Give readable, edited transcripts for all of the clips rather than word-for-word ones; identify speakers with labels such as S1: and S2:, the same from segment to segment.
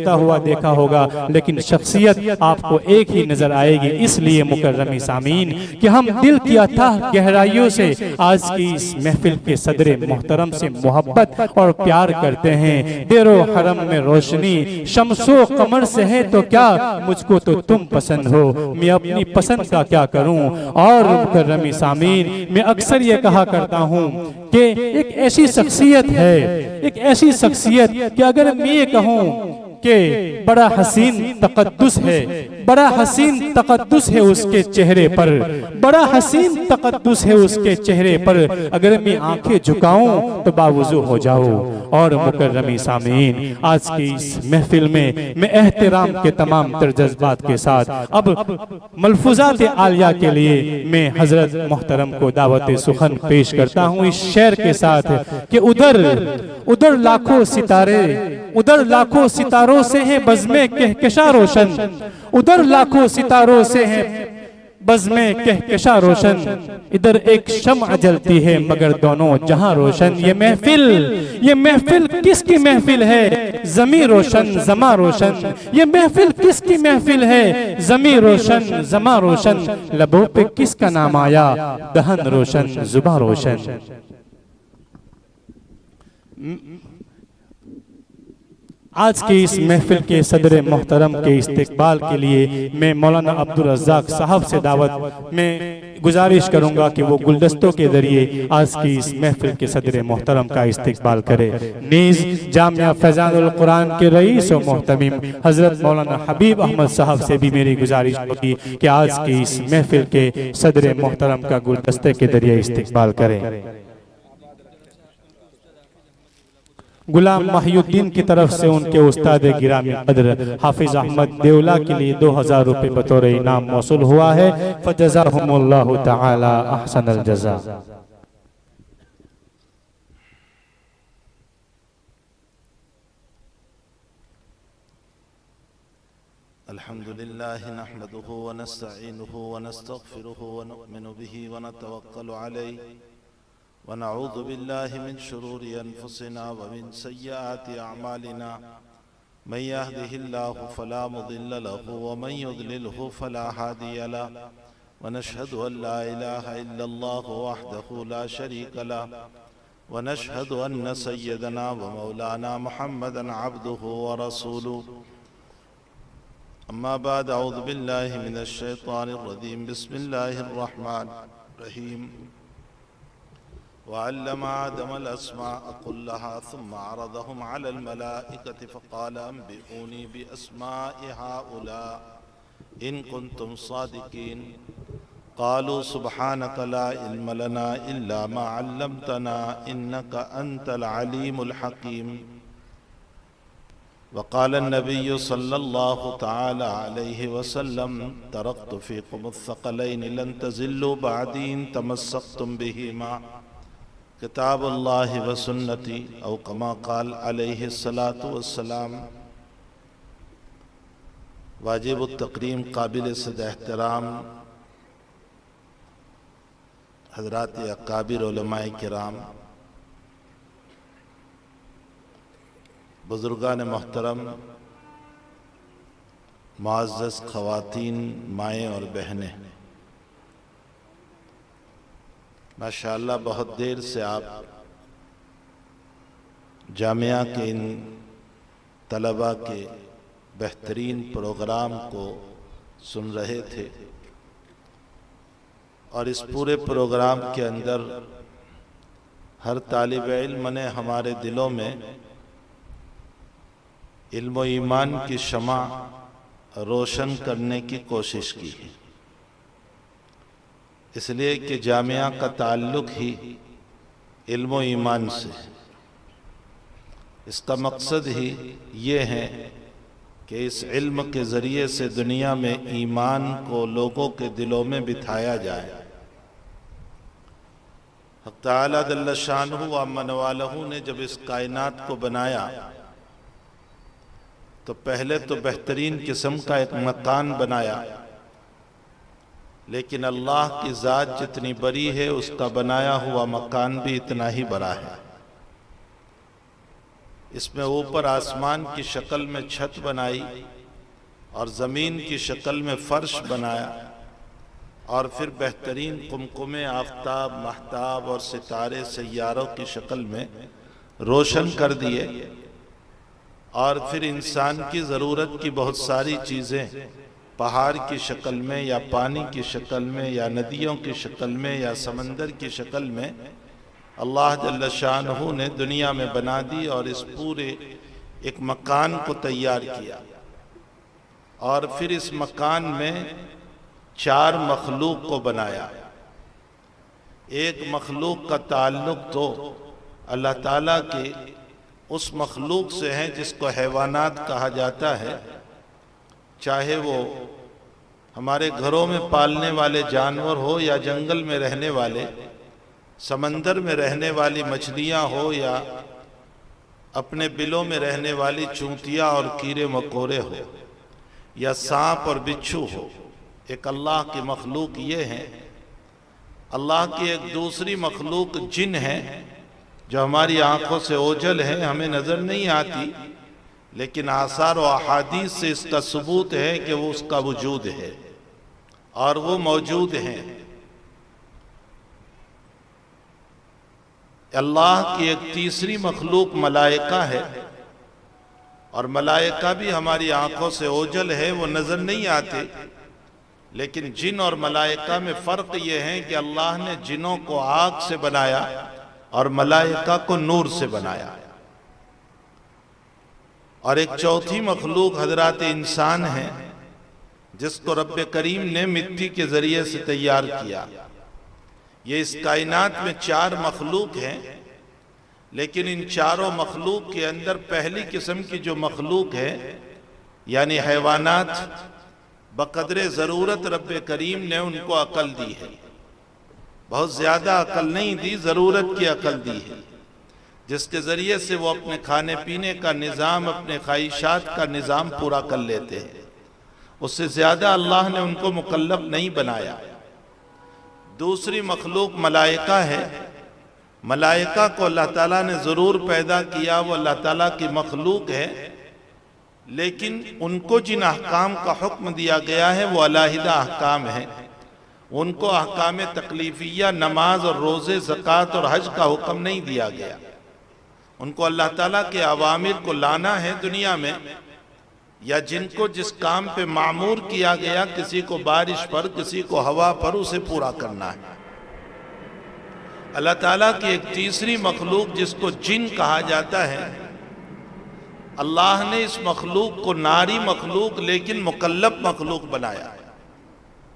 S1: ہوتا ہوا دیکھا ہوگا، لیکن شخصیت آپ کو ایک ہی نظر آئے گی۔ اس لیے مکرم سامعین کہ ہم دل کی اتھاہ گہرائیوں سے آج کی اس محفل کے صدر محترم سے محبت اور پیار کرتے ہیں۔ دیر و حرم میں روشنی شمس و قمر سے ہے تو کیا، مجھ کو تو تم پسند ہو، میں اپنی پسند کا کیا کروں۔ اور مکرم سامعین میں اکثر یہ کہا کرتا ہوں کہ ایک ایسی شخصیت ہے، ایک ایسی شخصیت کہ اگر میں یہ کہوں کہ بڑا حسین تقدس ہے، بڑا حسین تقدس ہے اس کے چہرے پر، بڑا حسین تقدس ہے اس کے چہرے پر، اگر میں آنکھیں جھکاؤں تو باوضو ہو جاؤں۔ اور مکرم سامعین آج کی اس محفل میں احترام کے تمام تر جذبات کے ساتھ اب ملفوظات عالیہ کے لیے میں حضرت محترم کو دعوت سخن پیش کرتا ہوں اس شعر کے ساتھ کہ ادھر لاکھوں ستارے، ادھر لاکھوں ستاروں سے ہیں بزمیں کہکشاں روشن، ادھر لاکھوں ستاروں سے ہیں بزمیں کہکشاں روشن، ادھر ایک شمع جلتی ہے مگر دونوں جہاں روشن۔ یہ محفل کس کی محفل ہے؟ زمیں روشن زماں روشن، یہ محفل کس کی محفل ہے؟ زمیں روشن زماں روشن، لبوں پہ کس کا نام آیا؟ دہن روشن زباں روشن۔ آج کی اس محفل کے صدر محترم کے استقبال کے لیے میں مولانا عبدالرزاق صاحب سے دعوت میں گزارش کروں گا کہ وہ گلدستوں کے ذریعے آج کی اس محفل کے صدر محترم کا استقبال کرے۔ نیز جامعہ فیضان القرآن کے رئیس و محتمم حضرت مولانا حبیب احمد صاحب سے بھی میری گزارش ہوگی کہ آج کی اس محفل کے صدر محترم کا گلدستے کے ذریعے استقبال کریں۔ غلام محی الدین کی طرف سے ان کے استاد گرامی قدر حافظ احمد دیولہ کے لیے 2000 روپے بطور انعام موصول ہوا ہے، فجزاہم اللہ تعالی احسن الجزا۔
S2: الحمدللہ نحمده ونستعینه ونستغفره ونؤمن به ونتوکل علیہ ونعوذ باللہ من شرور انفسنا ومن سیئات اعمالنا من يهده الله فلا مضل له ومن يضلله فلا هادي له ونشهد ان لا اله الا الله وحده لا شريك له ونشهد ان سيدنا ومولانا محمدا عبده ورسوله اما بعد اعوذ باللہ من الشیطان الرجیم بسم اللہ الرحمن الرحیم وعلم آدم الأسماء كلها ثم عرضهم على الملائكة فقال أنبئوني بأسماء هؤلاء إن كنتم صادقين قالوا سبحانك لا علم لنا إلا ما علمتنا إنك أنت العليم الحكيم وقال النبي صلى الله تعالى عليه وسلم تركت فيكم الثقلين لن تزلوا بعدي إن تمسكتم بهما کتاب اللہ و سنتی او کما قال علیہ السلام۔ واجب التقریم قابل صد احترام حضرات اکابر علماء کرام، بزرگان محترم، معزز خواتین، مائیں اور بہنیں، ماشاءاللہ بہت دیر سے آپ جامعہ کے ان طلباء کے بہترین پروگرام کو سن رہے تھے، اور اس پورے پروگرام کے اندر ہر طالب علم نے ہمارے دلوں میں علم و ایمان کی شمع روشن کرنے کی کوشش کی ہے، اس لیے کہ جامعہ کا تعلق ہی علم و ایمان سے، اس کا مقصد ہی یہ ہے کہ اس علم کے ذریعے سے دنیا میں ایمان کو لوگوں کے دلوں میں بٹھایا جائے۔ حق تعالیٰ جل شانہ و عم نوالہ نے جب اس کائنات کو بنایا تو پہلے تو بہترین قسم کا ایک مکان بنایا، لیکن اللہ کی ذات جتنی بڑی ہے اس کا بنایا ہوا مکان بھی اتنا ہی بڑا ہے۔ اس میں اوپر آسمان کی شکل میں چھت بنائی اور زمین کی شکل میں فرش بنایا، اور پھر بہترین قمقمے آفتاب، مہتاب اور ستارے سیاروں کی شکل میں روشن کر دیے، اور پھر انسان کی ضرورت کی بہت ساری چیزیں پہاڑ کی شکل میں یا پانی کی شکل میں یا ندیوں کی شکل میں یا سمندر کی شکل میں اللہ جل شانہ نے دنیا میں بنا دی، اور اس پورے ایک مکان کو تیار کیا، اور پھر اس مکان میں 4 مخلوق کو بنایا۔ ایک مخلوق کا تعلق تو اللہ تعالیٰ کے اس مخلوق سے ہے جس کو حیوانات کہا جاتا ہے، چاہے وہ ہمارے گھروں میں پالنے والے جانور ہو یا جنگل میں رہنے والے، سمندر میں رہنے والی مچھلیاں ہو یا اپنے بلوں میں رہنے والی چونٹیاں اور کیڑے مکوڑے ہو یا سانپ اور بچھو ہو۔ ایک اللہ کی مخلوق یہ ہے۔ اللہ کی ایک دوسری مخلوق جن ہے، جو ہماری آنکھوں سے اوجھل ہے، ہمیں نظر نہیں آتی، لیکن آثار و احادیث سے اس کا ثبوت ہے کہ وہ اس کا وجود ہے اور وہ موجود ہیں۔ اللہ کی ایک تیسری مخلوق ملائکہ ہے، اور ملائکہ بھی ہماری آنکھوں سے اوجھل ہے، وہ نظر نہیں آتے، لیکن جن اور ملائکہ میں فرق یہ ہے کہ اللہ نے جنوں کو آگ سے بنایا اور ملائکہ کو نور سے بنایا۔ اور ایک چوتھی مخلوق حضرات انسان ہے، جس کو رب کریم نے مٹی کے ذریعے سے تیار کیا۔ یہ اس کائنات میں 4 مخلوق ہیں، لیکن ان چاروں مخلوق کے اندر پہلی قسم کی جو مخلوق ہے، یعنی حیوانات، بقدر ضرورت رب کریم نے ان کو عقل دی ہے۔ بہت زیادہ عقل نہیں دی، ضرورت کی عقل دی ہے، جس کے ذریعے سے وہ اپنے کھانے پینے کا نظام، اپنے خواہشات کا نظام پورا کر لیتے ہیں۔ اس سے زیادہ اللہ نے ان کو مکلف نہیں بنایا۔ دوسری مخلوق ملائکہ ہے۔ ملائکہ کو اللہ تعالیٰ نے ضرور پیدا کیا، وہ اللہ تعالیٰ کی مخلوق ہے، لیکن ان کو جن احکام کا حکم دیا گیا ہے وہ علیحدہ احکام ہیں۔ ان کو احکام تکلیفیہ، نماز اور روزے، زکوٰۃ اور حج کا حکم نہیں دیا گیا۔ ان کو اللہ تعالیٰ کے اوامر کو لانا ہے دنیا میں، یا جن کو جس کام پہ معمور کیا گیا، کسی کو بارش پر، کسی کو ہوا پر، اسے پورا کرنا ہے۔ اللہ تعالیٰ کی ایک تیسری مخلوق جس کو جن کہا جاتا ہے، اللہ نے اس مخلوق کو ناری مخلوق لیکن مکلف مخلوق بنایا۔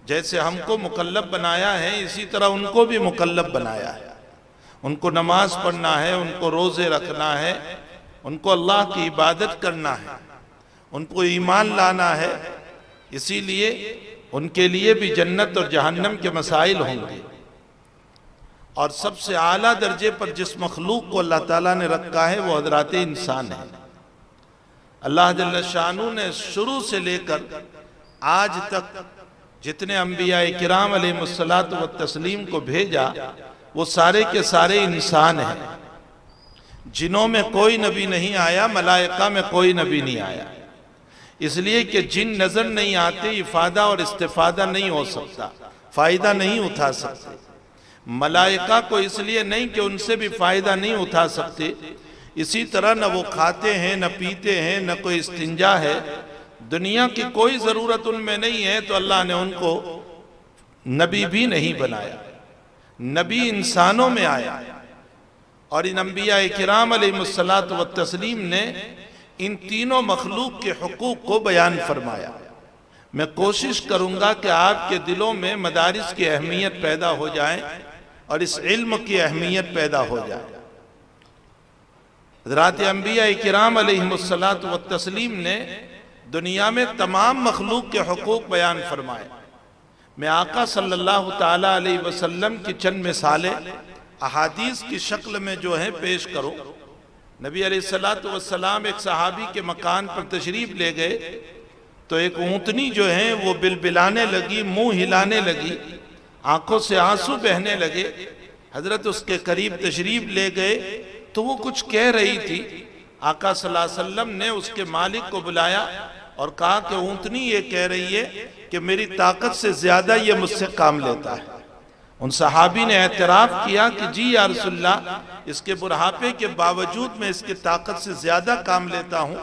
S2: جیسے ہم کو مکلف بنایا ہے، اسی طرح ان کو بھی مکلف بنایا ہے۔ ان کو نماز پڑھنا ہے، ان کو روزے رکھنا ہے، ان کو اللہ کی عبادت کرنا ہے، ان کو ایمان لانا ہے۔ اسی لیے ان کے لیے بھی جنت اور جہنم کے مسائل ہوں گے۔ اور سب سے اعلیٰ درجے پر جس مخلوق کو اللہ تعالیٰ نے رکھا ہے وہ حضرات انسان ہے۔ اللہ جل شانہ نے شروع سے لے کر آج تک جتنے انبیاء کرام علیہ الصلوۃ والتسلیم کو بھیجا، وہ سارے کے سارے انسان ہیں۔ جنوں میں کوئی نبی نہیں آیا، ملائکہ میں کوئی نبی نہیں آیا، اس لیے کہ جن نظر نہیں آتے، افادہ اور استفادہ نہیں ہو سکتا، فائدہ نہیں اٹھا سکتے۔ ملائکہ کو اس لیے نہیں کہ ان سے بھی فائدہ نہیں اٹھا سکتے، اسی طرح نہ وہ کھاتے ہیں، نہ پیتے ہیں، نہ کوئی استنجا ہے، دنیا کی کوئی ضرورت ان میں نہیں ہے، تو اللہ نے ان کو نبی بھی نہیں بنایا۔ نبی انسانوں میں آیا، اور ان انبیاء کرام علیہ الصلوۃ والتسلیم نے ان تینوں مخلوق کے حقوق کو بیان فرمایا۔ میں کوشش کروں گا کہ آپ کے دلوں میں مدارس کی اہمیت پیدا ہو جائے اور اس علم کی اہمیت پیدا ہو جائے۔ حضرات انبیاء کرام علیہ الصلوۃ والتسلیم نے دنیا میں تمام مخلوق کے حقوق بیان فرمائے۔ میں آقا صلی اللہ تعالیٰ علیہ وسلم کی چند مثالیں احادیث کی شکل میں جو ہیں پیش کروں۔ نبی علیہ السلام ایک صحابی کے مکان پر تشریف لے گئے، تو ایک اونٹنی جو ہیں وہ بلبلانے لگی، منہ ہلانے لگی، آنکھوں سے آنسو بہنے لگے۔ حضرت اس کے قریب تشریف لے گئے تو وہ کچھ کہہ رہی تھی۔ آقا صلی اللہ علیہ وسلم نے اس کے مالک کو بلایا اور کہا کہ اونٹنی یہ کہہ رہی ہے کہ میری طاقت سے زیادہ یہ مجھ سے کام لیتا ہے۔ ان صحابی نے اعتراف کیا کہ جی یا رسول اللہ، اس کے بڑھاپے کے باوجود میں اس کی طاقت سے زیادہ کام لیتا ہوں،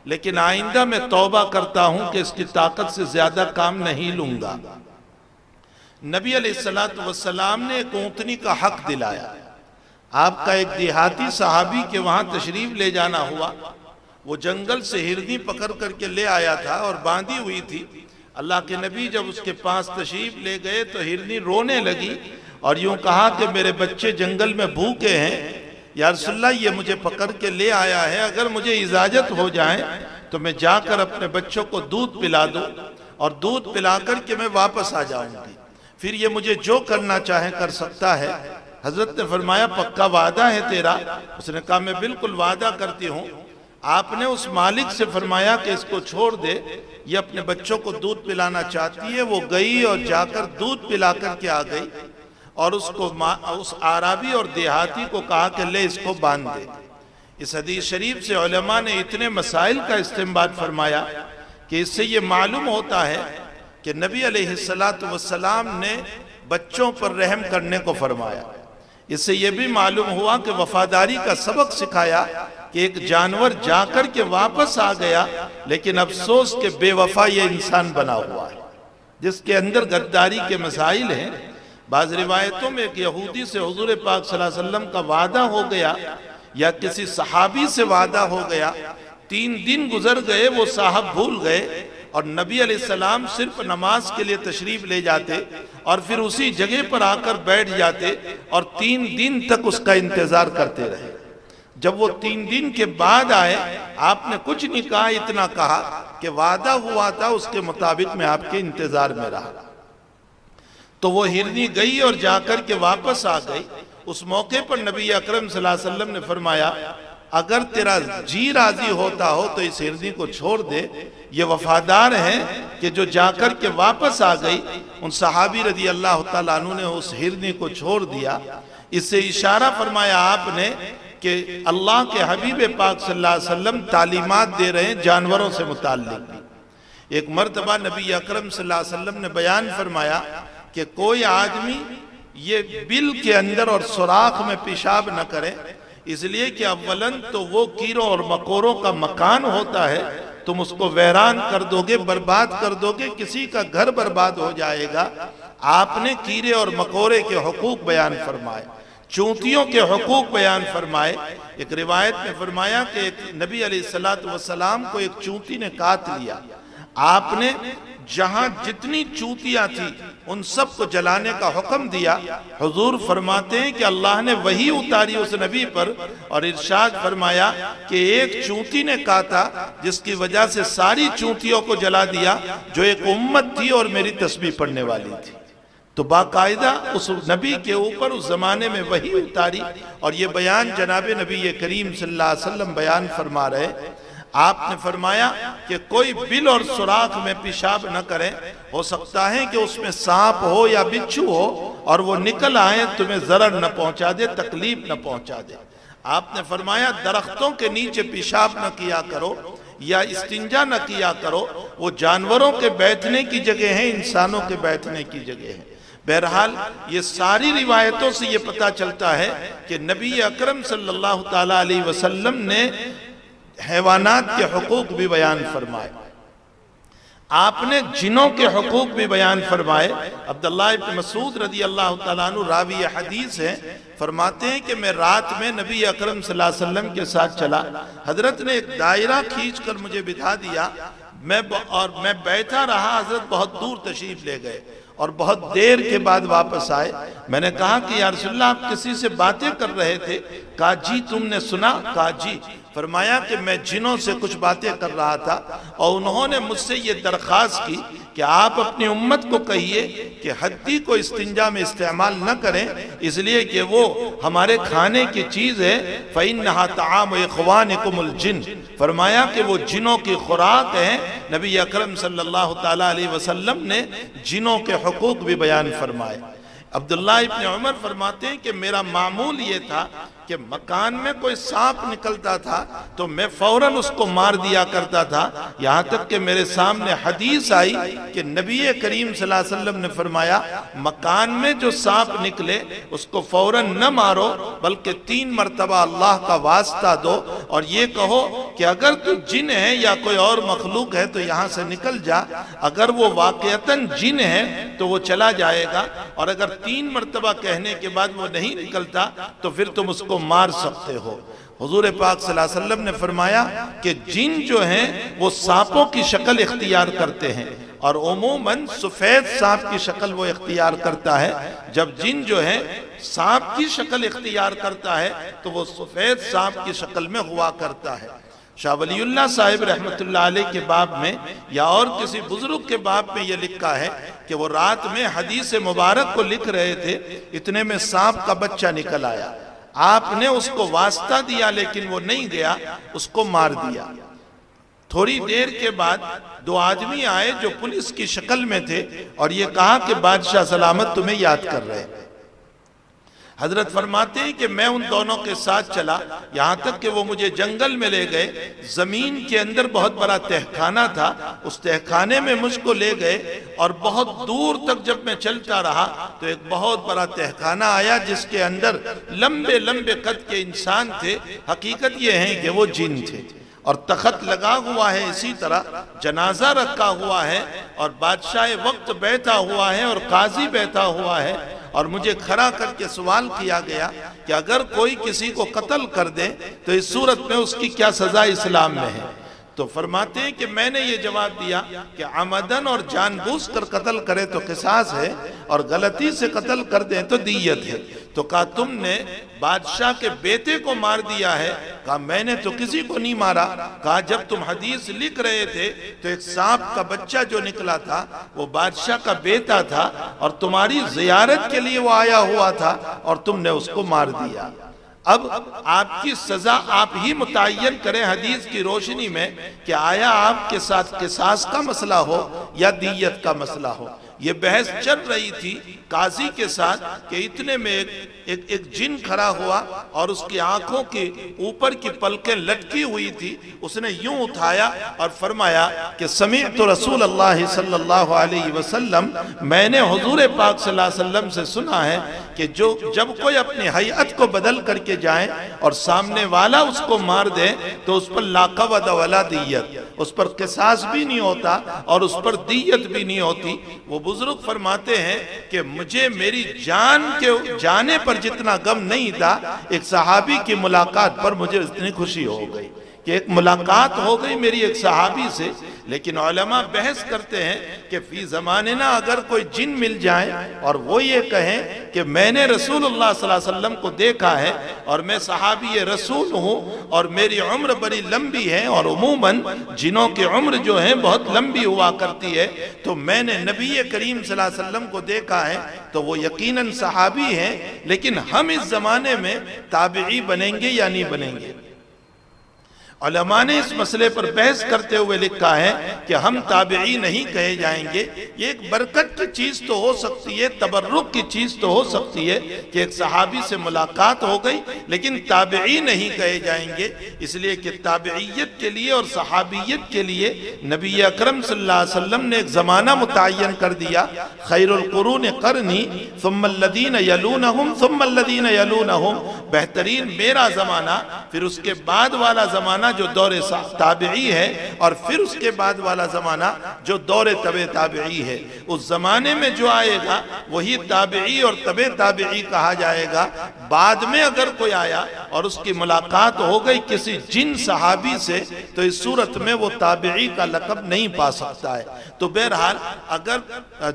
S2: لیکن آئندہ میں توبہ کرتا ہوں کہ اس کی طاقت سے زیادہ کام نہیں لوں گا۔ نبی علیہ السلام نے ایک اونٹنی کا حق دلایا۔ آپ کا ایک دیہاتی صحابی کے وہاں تشریف لے جانا ہوا، وہ جنگل سے ہرنی پکڑ کر کے لے آیا تھا اور باندھی ہوئی تھی۔ اللہ کے نبی جب اس کے پاس تشریف لے گئے تو ہرنی رونے لگی اور یوں کہا کہ میرے بچے جنگل میں بھوکے ہیں، یا رسول اللہ یہ مجھے پکڑ کے لے آیا ہے، اگر مجھے اجازت ہو جائے تو میں جا کر اپنے بچوں کو دودھ پلا دوں اور دودھ پلا کر کے میں واپس آ جاؤں گی، پھر یہ مجھے جو کرنا چاہے کر سکتا ہے۔ حضرت نے فرمایا پکا وعدہ ہے تیرا؟ اس نے کہا میں بالکل وعدہ کرتی ہوں۔ آپ نے اس مالک سے فرمایا کہ اس کو چھوڑ دے، یہ اپنے بچوں کو دودھ پلانا چاہتی ہے۔ وہ گئی اور جا کر دودھ پلا کر کے آ گئی اور اس عربی اور دیہاتی کو کہا کہ لے اس کو باندھ دے۔ اس حدیث شریف سے علماء نے اتنے مسائل کا استنباط فرمایا کہ اس سے یہ معلوم ہوتا ہے کہ نبی علیہ السلام نے بچوں پر رحم کرنے کو فرمایا۔ اس سے یہ بھی معلوم ہوا کہ وفاداری کا سبق سکھایا کہ ایک جانور جا کر کے واپس آ گیا، لیکن افسوس کہ بے وفا یہ انسان بنا ہوا ہے جس کے اندر غداری کے مسائل ہیں۔ بعض روایتوں میں ایک یہودی سے حضور پاک صلی اللہ علیہ وسلم کا وعدہ ہو گیا یا کسی صحابی سے وعدہ ہو گیا، 3 دن گزر گئے، وہ صاحب بھول گئے اور نبی علیہ السلام صرف نماز کے لیے تشریف لے جاتے اور پھر اسی جگہ پر آ کر بیٹھ جاتے اور 3 دن تک اس کا انتظار کرتے رہے۔ جب وہ 3 دن کے بعد آئے، آپ نے کچھ نہیں کہا، اتنا کہا کہ وعدہ ہوا تھا اس کے مطابق میں آپ کے انتظار میں رہا۔ تو وہ ہرنی گئی اور جا کر کے واپس آ گئی۔ اس موقع پر نبی اکرم صلی اللہ علیہ وسلم نے فرمایا اگر تیرا جی راضی ہوتا ہو تو اس ہرنی کو چھوڑ دے، یہ وفادار ہیں کہ جو جا کر کے واپس آ گئی۔ ان صحابی رضی اللہ تعالیٰ عنہ نے اس ہرنی کو چھوڑ دیا۔ اس سے اشارہ فرمایا آپ نے کہ اللہ کے حبیب پاک صلی اللہ علیہ وسلم تعلیمات دے رہے ہیں جانوروں سے متعلق۔ ایک مرتبہ نبی اکرم صلی اللہ علیہ وسلم نے بیان فرمایا کہ کوئی آدمی یہ بل کے اندر اور سوراخ میں پیشاب نہ کرے، اس لیے کہ اولاً تو وہ کیڑوں اور مکوڑوں کا مکان ہوتا ہے، تم اس کو ویران کر دو گے، برباد کر دو گے، کسی کا گھر برباد ہو جائے گا۔ آپ نے کیڑے اور مکوڑے کے حقوق بیان فرمائے، چونٹیوں کے حقوق بیان فرمائے۔ ایک روایت میں فرمایا کہ ایک نبی علیہ السلام کو ایک چونٹی نے کاٹ لیا، آپ نے جہاں جتنی چونٹیاں تھی ان سب کو جلانے کا حکم دیا۔ حضور فرماتے ہیں کہ اللہ نے وحی اتاری اس نبی پر اور ارشاد فرمایا کہ ایک چونٹی نے کاٹا جس کی وجہ سے ساری چونٹیوں کو جلا دیا جو ایک امت تھی اور میری تسبیح پڑھنے والی تھی۔ تو باقاعدہ اس نبی کے اوپر اس زمانے میں وحی اتاری اور یہ بیان جناب نبی کریم صلی اللہ علیہ وسلم بیان فرما رہے۔ آپ نے فرمایا کہ کوئی بل اور سوراخ میں پیشاب نہ کرے، ہو سکتا ہے کہ اس میں سانپ ہو یا بچھو ہو اور وہ نکل آئے تمہیں ضرر نہ پہنچا دے، تکلیف نہ پہنچا دے۔ آپ نے فرمایا درختوں کے نیچے پیشاب نہ کیا کرو یا استنجا نہ کیا کرو، وہ جانوروں کے بیٹھنے کی جگہ ہیں، انسانوں کے بیٹھنے کی جگہ ہیں۔ بہرحال یہ ساری روایتوں سے یہ پتہ چلتا ہے کہ نبی اکرم صلی اللہ تعالیٰ علیہ وسلم نے حیوانات کے حقوق بھی بیان فرمائے، آپ نے جنوں کے حقوق بھی بیان فرمائے۔ عبداللہ ابن مسعود رضی اللہ تعالیٰ عنہ راوی حدیث ہیں، فرماتے ہیں کہ میں رات میں نبی اکرم صلی اللہ علیہ وسلم کے ساتھ چلا، حضرت نے ایک دائرہ کھینچ کر مجھے بٹھا دیا اور میں بیٹھا رہا، حضرت بہت دور تشریف لے گئے اور بہت دیر کے بعد واپس آئے۔ میں نے کہا کہ یا رسول اللہ آپ کسی سے باتیں کر رہے تھے؟ کہا جی تم نے سنا؟ کہا جی۔ فرمایا کہ میں جنوں سے کچھ باتیں کر رہا تھا اور انہوں نے مجھ سے یہ درخواست کی کہ آپ اپنی امت کو کہیے کہ ہدی کو استنجا میں استعمال نہ کریں، اس لیے کہ وہ ہمارے کھانے کی چیز ہے۔ فَإِنَّهَا طَعَامُ إِخْوَانِكُمُ الْجِنِّ، فرمایا کہ وہ جنوں کی خوراک ہیں۔ نبی اکرم صلی اللہ تعالیٰ علیہ وسلم نے جنوں کے حقوق بھی بیان فرمائے۔ عبداللہ ابن عمر فرماتے ہیں کہ میرا معمول یہ تھا کہ مکان میں کوئی سانپ نکلتا تھا تو میں فوراً اس کو مار دیا کرتا تھا، یہاں تک کہ میرے سامنے حدیث آئی کہ نبی کریم صلی اللہ علیہ وسلم نے فرمایا مکان میں جو سانپ نکلے اس کو فوراً نہ مارو بلکہ 3 مرتبہ اللہ کا واسطہ دو اور یہ کہو کہ اگر تو جن ہے یا کوئی اور مخلوق ہے تو یہاں سے نکل جا، اگر وہ واقعتاً جن ہے تو وہ چلا جائے گا، اور اگر 3 مرتبہ کہنے کے بعد وہ نہیں نکلتا تو پھر تم اس کو مار سکتے ہو۔ حضور پاک صلی اللہ علیہ وسلم نے فرمایا کہ جن جو ہیں وہ سانپوں کی شکل اختیار کرتے ہیں، اور عموماً سفید سانپ کی شکل وہ اختیار کرتا ہے۔ جب جن جو ہے سانپ کی شکل اختیار کرتا ہے تو وہ سفید سانپ کی شکل میں ہوا کرتا ہے۔ شاہ ولی اللہ صاحب رحمت اللہ علیہ کے باب میں یا اور کسی بزرگ کے باب میں یہ لکھا ہے کہ وہ رات میں حدیث مبارک کو لکھ رہے تھے، اتنے میں سانپ کا بچہ نکل آیا، آپ نے اس کو واسطہ دیا لیکن وہ نہیں گیا، اس کو مار دیا۔ تھوڑی دیر کے بعد 2 آدمی آئے جو پولیس کی شکل میں تھے اور یہ کہا کہ بادشاہ سلامت تمہیں یاد کر رہے ہیں۔ حضرت فرماتے ہیں کہ میں ان دونوں کے ساتھ چلا یہاں تک کہ وہ مجھے جنگل میں لے گئے، زمین کے اندر بہت بڑا تہخانہ تھا، اس تہخانے میں مجھ کو لے گئے اور بہت دور تک جب میں چلتا رہا تو ایک بہت بڑا تہخانہ آیا جس کے اندر لمبے لمبے قد کے انسان تھے، حقیقت یہ ہے کہ وہ جن تھے، اور تخت لگا ہوا ہے، اسی طرح جنازہ رکھا ہوا ہے اور بادشاہ وقت بیٹھا ہوا ہے اور قاضی بیٹھا ہوا ہے، اور مجھے کھڑا کر کے سوال کیا گیا کہ اگر کوئی کسی کو قتل کر دے تو اس صورت میں اس کی کیا سزا اسلام میں ہے؟ تو فرماتے ہیں کہ میں نے یہ جواب دیا کہ عمدن اور جان بوجھ کر قتل کرے تو قصاص ہے اور غلطی سے قتل کر دیں تو دیت ہے۔ تو کہا تم نے بادشاہ کے بیٹے کو مار دیا ہے؟ کہا میں نے تو کسی کو نہیں مارا۔ کہا جب تم حدیث لکھ رہے تھے تو ایک سانپ کا بچہ جو نکلا تھا وہ بادشاہ کا بیٹا تھا اور تمہاری زیارت کے لیے وہ آیا ہوا تھا اور تم نے اس کو مار دیا۔ اب آپ کی سزا آپ ہی متعین کریں حدیث کی روشنی میں کہ آیا آپ کے ساتھ قصاص کا مسئلہ ہو یا دیت کا مسئلہ ہو۔ یہ بحث چل رہی تھی قاضی کے ساتھ کہ اتنے میں ایک جن کھڑا ہوا اور اس کی آنکھوں کے اوپر کی پلکیں لٹکی ہوئی تھی، اس نے یوں اٹھایا اور فرمایا کہ سمعت رسول اللہ صلی اللہ علیہ وسلم، میں نے حضور پاک صلی اللہ علیہ وسلم سے سنا ہے کہ جب کوئی اپنی حیعت کو بدل کر کے جائے اور سامنے والا اس کو مار دے تو اس پر لا قود ولا دیت، اس پر قصاص بھی نہیں ہوتا اور اس پر دیت بھی نہیں ہوتی۔ وہ بزرگ فرماتے ہیں کہ مجھے میری جان کے جانے پر جتنا غم نہیں تھا، ایک صحابی کی ملاقات پر مجھے اتنی خوشی ہو گئی کہ ایک ملاقات ہو گئی میری ایک صحابی سے۔ لیکن علماء بحث کرتے ہیں کہ فی زماننا اگر کوئی جن مل جائیں اور وہ یہ کہیں کہ میں نے رسول اللہ صلی اللہ علیہ وسلم کو دیکھا ہے اور میں صحابی رسول ہوں اور میری عمر بڑی لمبی ہے، اور عموماً جنوں کی عمر جو ہے بہت لمبی ہوا کرتی ہے، تو میں نے نبی کریم صلی اللہ علیہ وسلم کو دیکھا ہے تو وہ یقیناً صحابی ہیں، لیکن ہم اس زمانے میں تابعی بنیں گے یا نہیں بنیں گے؟ علماء نے اس مسئلے پر بحث کرتے ہوئے لکھا ہے کہ ہم تابعی نہیں کہے جائیں گے۔ یہ ایک برکت کی چیز تو ہو سکتی ہے، تبرک کی چیز تو ہو سکتی ہے کہ ایک صحابی سے ملاقات ہو گئی، لیکن تابعی نہیں کہے جائیں گے، اس لیے کہ تابعیت کے لیے اور صحابیت کے لیے نبی اکرم صلی اللہ علیہ وسلم نے ایک زمانہ متعین کر دیا، خیر القرون قرنی ثم الذین یلونہم ثم الذین یلونہم، بہترین میرا زمانہ، پھر اس کے بعد والا زمانہ جو دور تابعی ہے، اور پھر اس کے بعد والا زمانہ جو دور طبع تابعی ہے۔ اس زمانے میں جو آئے گا وہی تابعی اور طبع تابعی کہا جائے گا۔ بعد میں اگر کوئی آیا اور اس کی ملاقات ہو گئی کسی جن صحابی سے تو اس صورت میں وہ تابعی کا لقب نہیں پا سکتا ہے۔ تو بہرحال اگر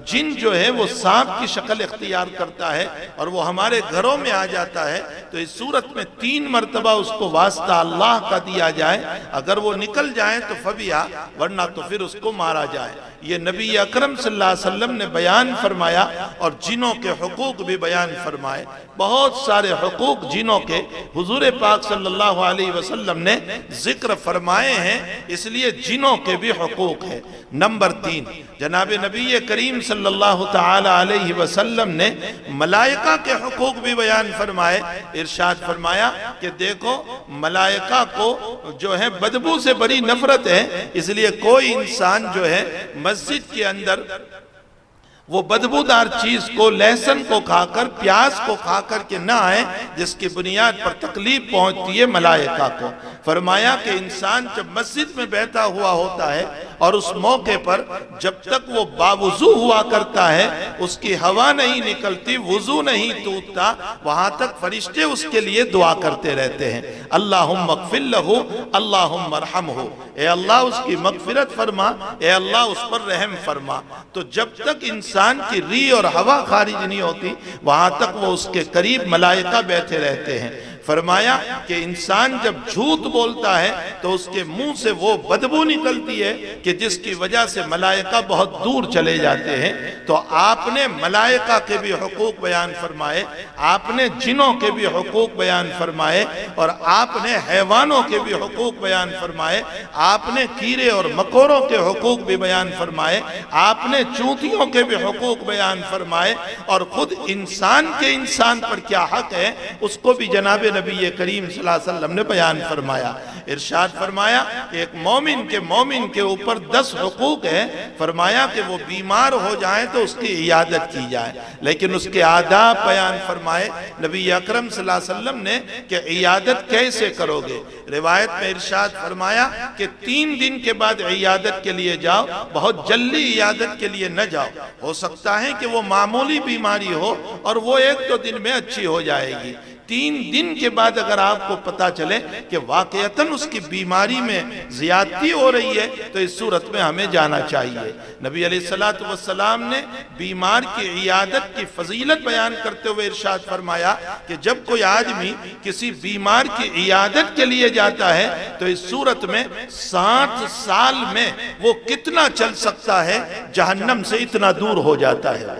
S2: جن جو ہے وہ سانپ کی شکل اختیار کرتا ہے اور وہ ہمارے گھروں میں آ جاتا ہے تو اس صورت میں 3 مرتبہ اس کو واسطہ اللہ کا دیا جائے، اگر وہ نکل جائیں تو فبیا، ورنہ تو پھر اس کو مارا جائے۔ یہ نبی اکرم صلی اللہ علیہ وسلم نے بیان فرمایا، اور جنوں کے حقوق بھی بیان فرمائے۔ بہت سارے حقوق جنوں کے حضور پاک صلی اللہ علیہ وسلم نے ذکر فرمائے ہیں، اس لیے جنوں کے بھی حقوق ہیں۔ نمبر 3، جناب نبی کریم صلی اللہ تعالی علیہ وسلم نے ملائکہ کے حقوق بھی بیان فرمائے۔ ارشاد فرمایا کہ دیکھو ملائکہ کو جو ہے بدبو سے بڑی نفرت ہے، اس لیے کوئی انسان جو ہے مسجد کے اندر وہ بدبودار چیز کو، لہسن کو کھا کر، پیاز کو کھا کر کے نہ آئے، جس کی بنیاد پر تکلیف پہنچتی ہے ملائکہ کو۔ فرمایا کہ انسان جب مسجد میں بیٹھا ہوا ہوتا ہے اور اس موقع پر جب تک وہ باوضو ہوا کرتا ہے، اس کی ہوا نہیں نکلتی، وضو نہیں ٹوٹتا، وہاں تک فرشتے اس کے لیے دعا کرتے رہتے ہیں، اللہم اغفر لہ، اللہم ارحمہ، اے اللہ اس کی مغفرت فرما، اے اللہ اس پر رحم فرما۔ تو جب تک انسان کی ری اور ہوا خارج نہیں ہوتی، وہاں تک وہ اس کے قریب ملائکہ بیٹھے رہتے ہیں۔ فرمایا کہ انسان جب جھوٹ بولتا ہے تو اس کے منہ سے وہ بدبو نکلتی ہے کہ جس کی وجہ سے ملائکہ بہت دور چلے جاتے ہیں۔ تو آپ نے ملائکہ کے بھی حقوق بیان فرمائے، آپ نے جنوں کے بھی حقوق بیان فرمائے، اور آپ نے حیوانوں کے بھی حقوق بیان فرمائے، آپ نے کیڑے اور مکوڑوں کے حقوق بھی بیان فرمائے، آپ نے چونٹیوں کے بھی حقوق بیان فرمائے، اور خود انسان کے انسان پر کیا حق ہے اس کو بھی جناب نبی کریم صلی اللہ علیہ وسلم نے بیان فرمایا۔ ارشاد فرمایا کہ ایک مومن کے اوپر 10 حقوق ہیں۔ فرمایا کہ وہ بیمار ہو جائیں تو اس کی عیادت کی جائے، لیکن اس کے آداب بیان فرمائے نبی اکرم صلی اللہ علیہ وسلم نے کہ عیادت کیسے کرو گے۔ روایت میں ارشاد فرمایا کہ 3 دن کے بعد عیادت کے لیے جاؤ، بہت جلدی عیادت کے لیے نہ جاؤ، ہو سکتا ہے کہ وہ معمولی بیماری ہو اور وہ 1-2 دن میں اچھی ہو جائے گی۔ 3 دن کے بعد اگر آپ کو پتا چلے کہ واقعتاً اس کی بیماری میں زیادتی ہو رہی ہے تو اس صورت میں ہمیں جانا چاہیے۔ نبی علیہ السلام نے بیمار کی عیادت کی فضیلت بیان کرتے ہوئے ارشاد فرمایا کہ جب کوئی آدمی کسی بیمار کی عیادت کے لیے جاتا ہے تو اس صورت میں 60 سال میں وہ کتنا چل سکتا ہے، جہنم سے اتنا دور ہو جاتا ہے۔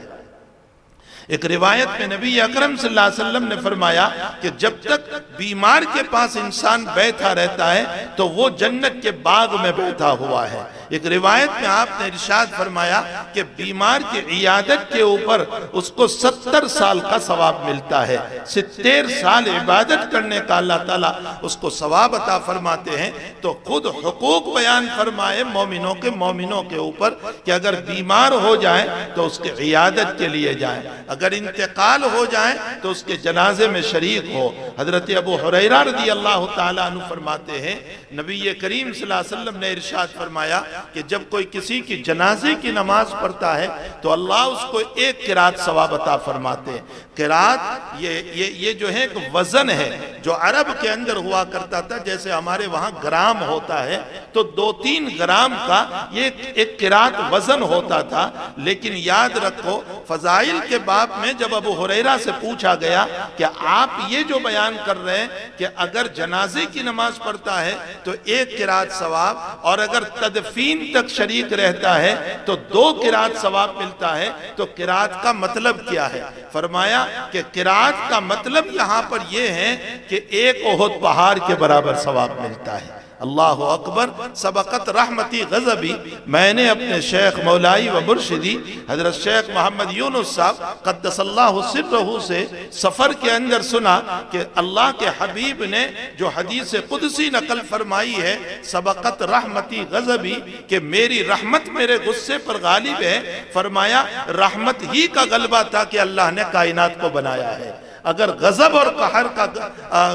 S2: ایک روایت میں نبی اکرم صلی اللہ علیہ وسلم نے فرمایا کہ جب تک بیمار کے پاس انسان بیٹھا رہتا ہے تو وہ جنت کے باغ میں بیٹھا ہوا ہے۔ ایک روایت میں آپ نے ارشاد فرمایا کہ بیمار کی عیادت کے اوپر اس کو 70 سال کا ثواب ملتا ہے۔ 70 سال عبادت کرنے کا اللہ تعالیٰ اس کو ثواب عطا فرماتے ہیں۔ تو خود حقوق بیان فرمائے مومنوں کے اوپر کہ اگر بیمار ہو جائیں تو اس کے عیادت کے لیے جائیں، اگر انتقال ہو جائیں تو اس کے جنازے میں شریک ہو۔ حضرت ابو ہریرہ رضی اللہ تعالیٰ عنہ فرماتے ہیں نبی کریم صلی اللہ علیہ وسلم نے ارشاد فرمایا کہ جب کوئی کسی کی جنازے کی نماز پڑھتا ہے تو اللہ اس کو 1 قرات ثواب عطا فرماتے ہیں۔ قرات یہ جو ہے ایک وزن ہے جو عرب کے اندر ہوا کرتا تھا، جیسے ہمارے وہاں گرام ہوتا ہے تو 2-3 گرام کا یہ ایک قرات وزن ہوتا تھا۔ لیکن یاد رکھو فضائل کے باب میں جب ابو ہریرہ سے پوچھا گیا کہ آپ یہ جو بیان کر رہے ہیں کہ اگر جنازے کی نماز پڑھتا ہے تو 1 قرات ثواب، اور اگر تدفین تک شریک رہتا ہے تو 2 قرات ثواب ملتا ہے، تو قرات کا مطلب کیا ہے؟ فرمایا کہ قرات کا مطلب یہاں پر یہ ہے کہ 1 احد پہاڑ کے برابر ثواب ملتا ہے۔ اللہ اکبر۔ سبقت رحمتی غضبی، میں نے اپنے شیخ مولائی و مرشدی حضرت شیخ محمد یونس صاحب قدس اللہ سرہ سے سفر کے اندر سنا کہ اللہ کے حبیب نے جو حدیث قدسی نقل فرمائی ہے، سبقت رحمتی غضبی، کہ میری رحمت میرے غصے پر غالب ہے۔ فرمایا رحمت ہی کا غلبہ تھا کہ اللہ نے کائنات کو بنایا ہے۔ اگر غضب اور قہر کا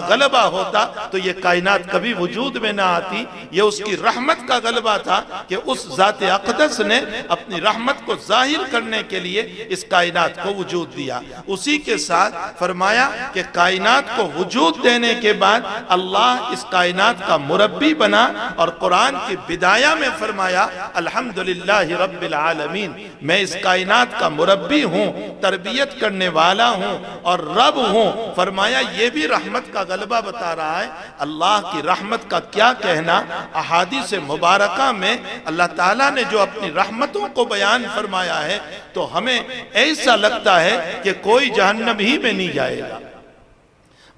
S2: غلبہ ہوتا تو یہ کائنات کبھی وجود میں نہ آتی۔ یہ اس کی رحمت کا غلبہ تھا کہ اس ذات اقدس نے اپنی رحمت کو ظاہر کرنے کے لیے اس کائنات کو وجود دیا۔ اسی کے ساتھ فرمایا کہ کائنات کو وجود دینے کے بعد اللہ اس کائنات کا مربی بنا، اور قرآن کی بدایہ میں فرمایا الحمدللہ رب العالمین، میں اس کائنات کا مربی ہوں، تربیت کرنے والا ہوں، اور رب اب ہوں۔ فرمایا یہ بھی رحمت کا غلبہ بتا رہا ہے۔ اللہ کی رحمت کا کیا کہنا، احادیث مبارکہ میں اللہ تعالیٰ نے جو اپنی رحمتوں کو بیان فرمایا ہے تو ہمیں ایسا لگتا ہے کہ کوئی جہنم ہی میں نہیں جائے گا۔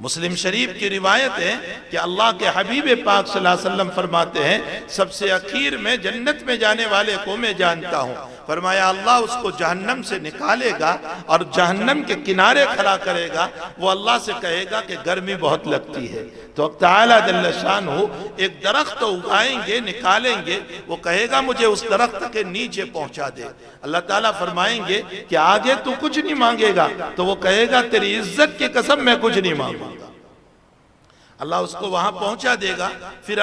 S2: مسلم شریف کی روایت ہے کہ اللہ کے حبیب پاک صلی اللہ علیہ وسلم فرماتے ہیں سب سے اخیر میں جنت میں جانے والے کو میں جانتا ہوں۔ فرمایا اللہ اس کو جہنم سے نکالے گا اور جہنم کے کنارے کھڑا کرے گا، وہ اللہ سے کہے گا کہ گرمی بہت لگتی ہے، تو تعالیٰ جل شانہ ایک درخت اگائیں گے، نکالیں گے، وہ کہے گا مجھے اس درخت کے نیچے پہنچا دے۔ اللہ تعالیٰ فرمائیں گے کہ آگے تو کچھ نہیں مانگے گا، تو وہ کہے گا تیری عزت کی قسم میں کچھ نہیں مانگوں گا۔ اللہ اس کو وہاں پہنچا دے گا، پھر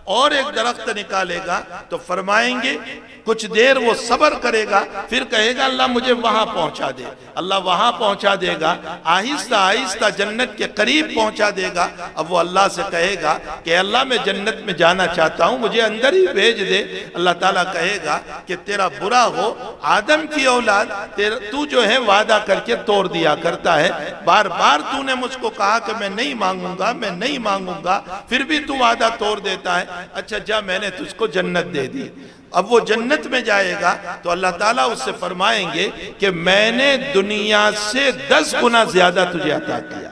S2: اور ایک درخت نکالے گا تو فرمائیں گے کچھ دیر وہ صبر کرے گا، پھر کہے گا اللہ مجھے وہاں پہنچا دے۔ اللہ وہاں پہنچا دے گا، آہستہ آہستہ جنت کے قریب پہنچا دے گا۔ اب وہ اللہ سے کہے گا کہ اللہ میں جنت میں جانا چاہتا ہوں، مجھے اندر ہی بھیج دے۔ اللہ تعالیٰ کہے گا کہ تیرا برا ہو آدم کی اولاد، تو جو ہے وعدہ کر کے توڑ دیا کرتا ہے، بار بار تو نے مجھ کو کہا کہ میں نہیں مانگوں گا، میں نہیں مانگوں گا، پھر بھی تو وعدہ توڑ دیتا ہے۔ اچھا جا میں نے تجھ کو جنت دے دی۔ اب وہ جنت میں جائے گا تو اللہ تعالیٰ اس سے فرمائیں گے کہ میں نے دنیا سے 10 گنا زیادہ تجھے عطا کیا۔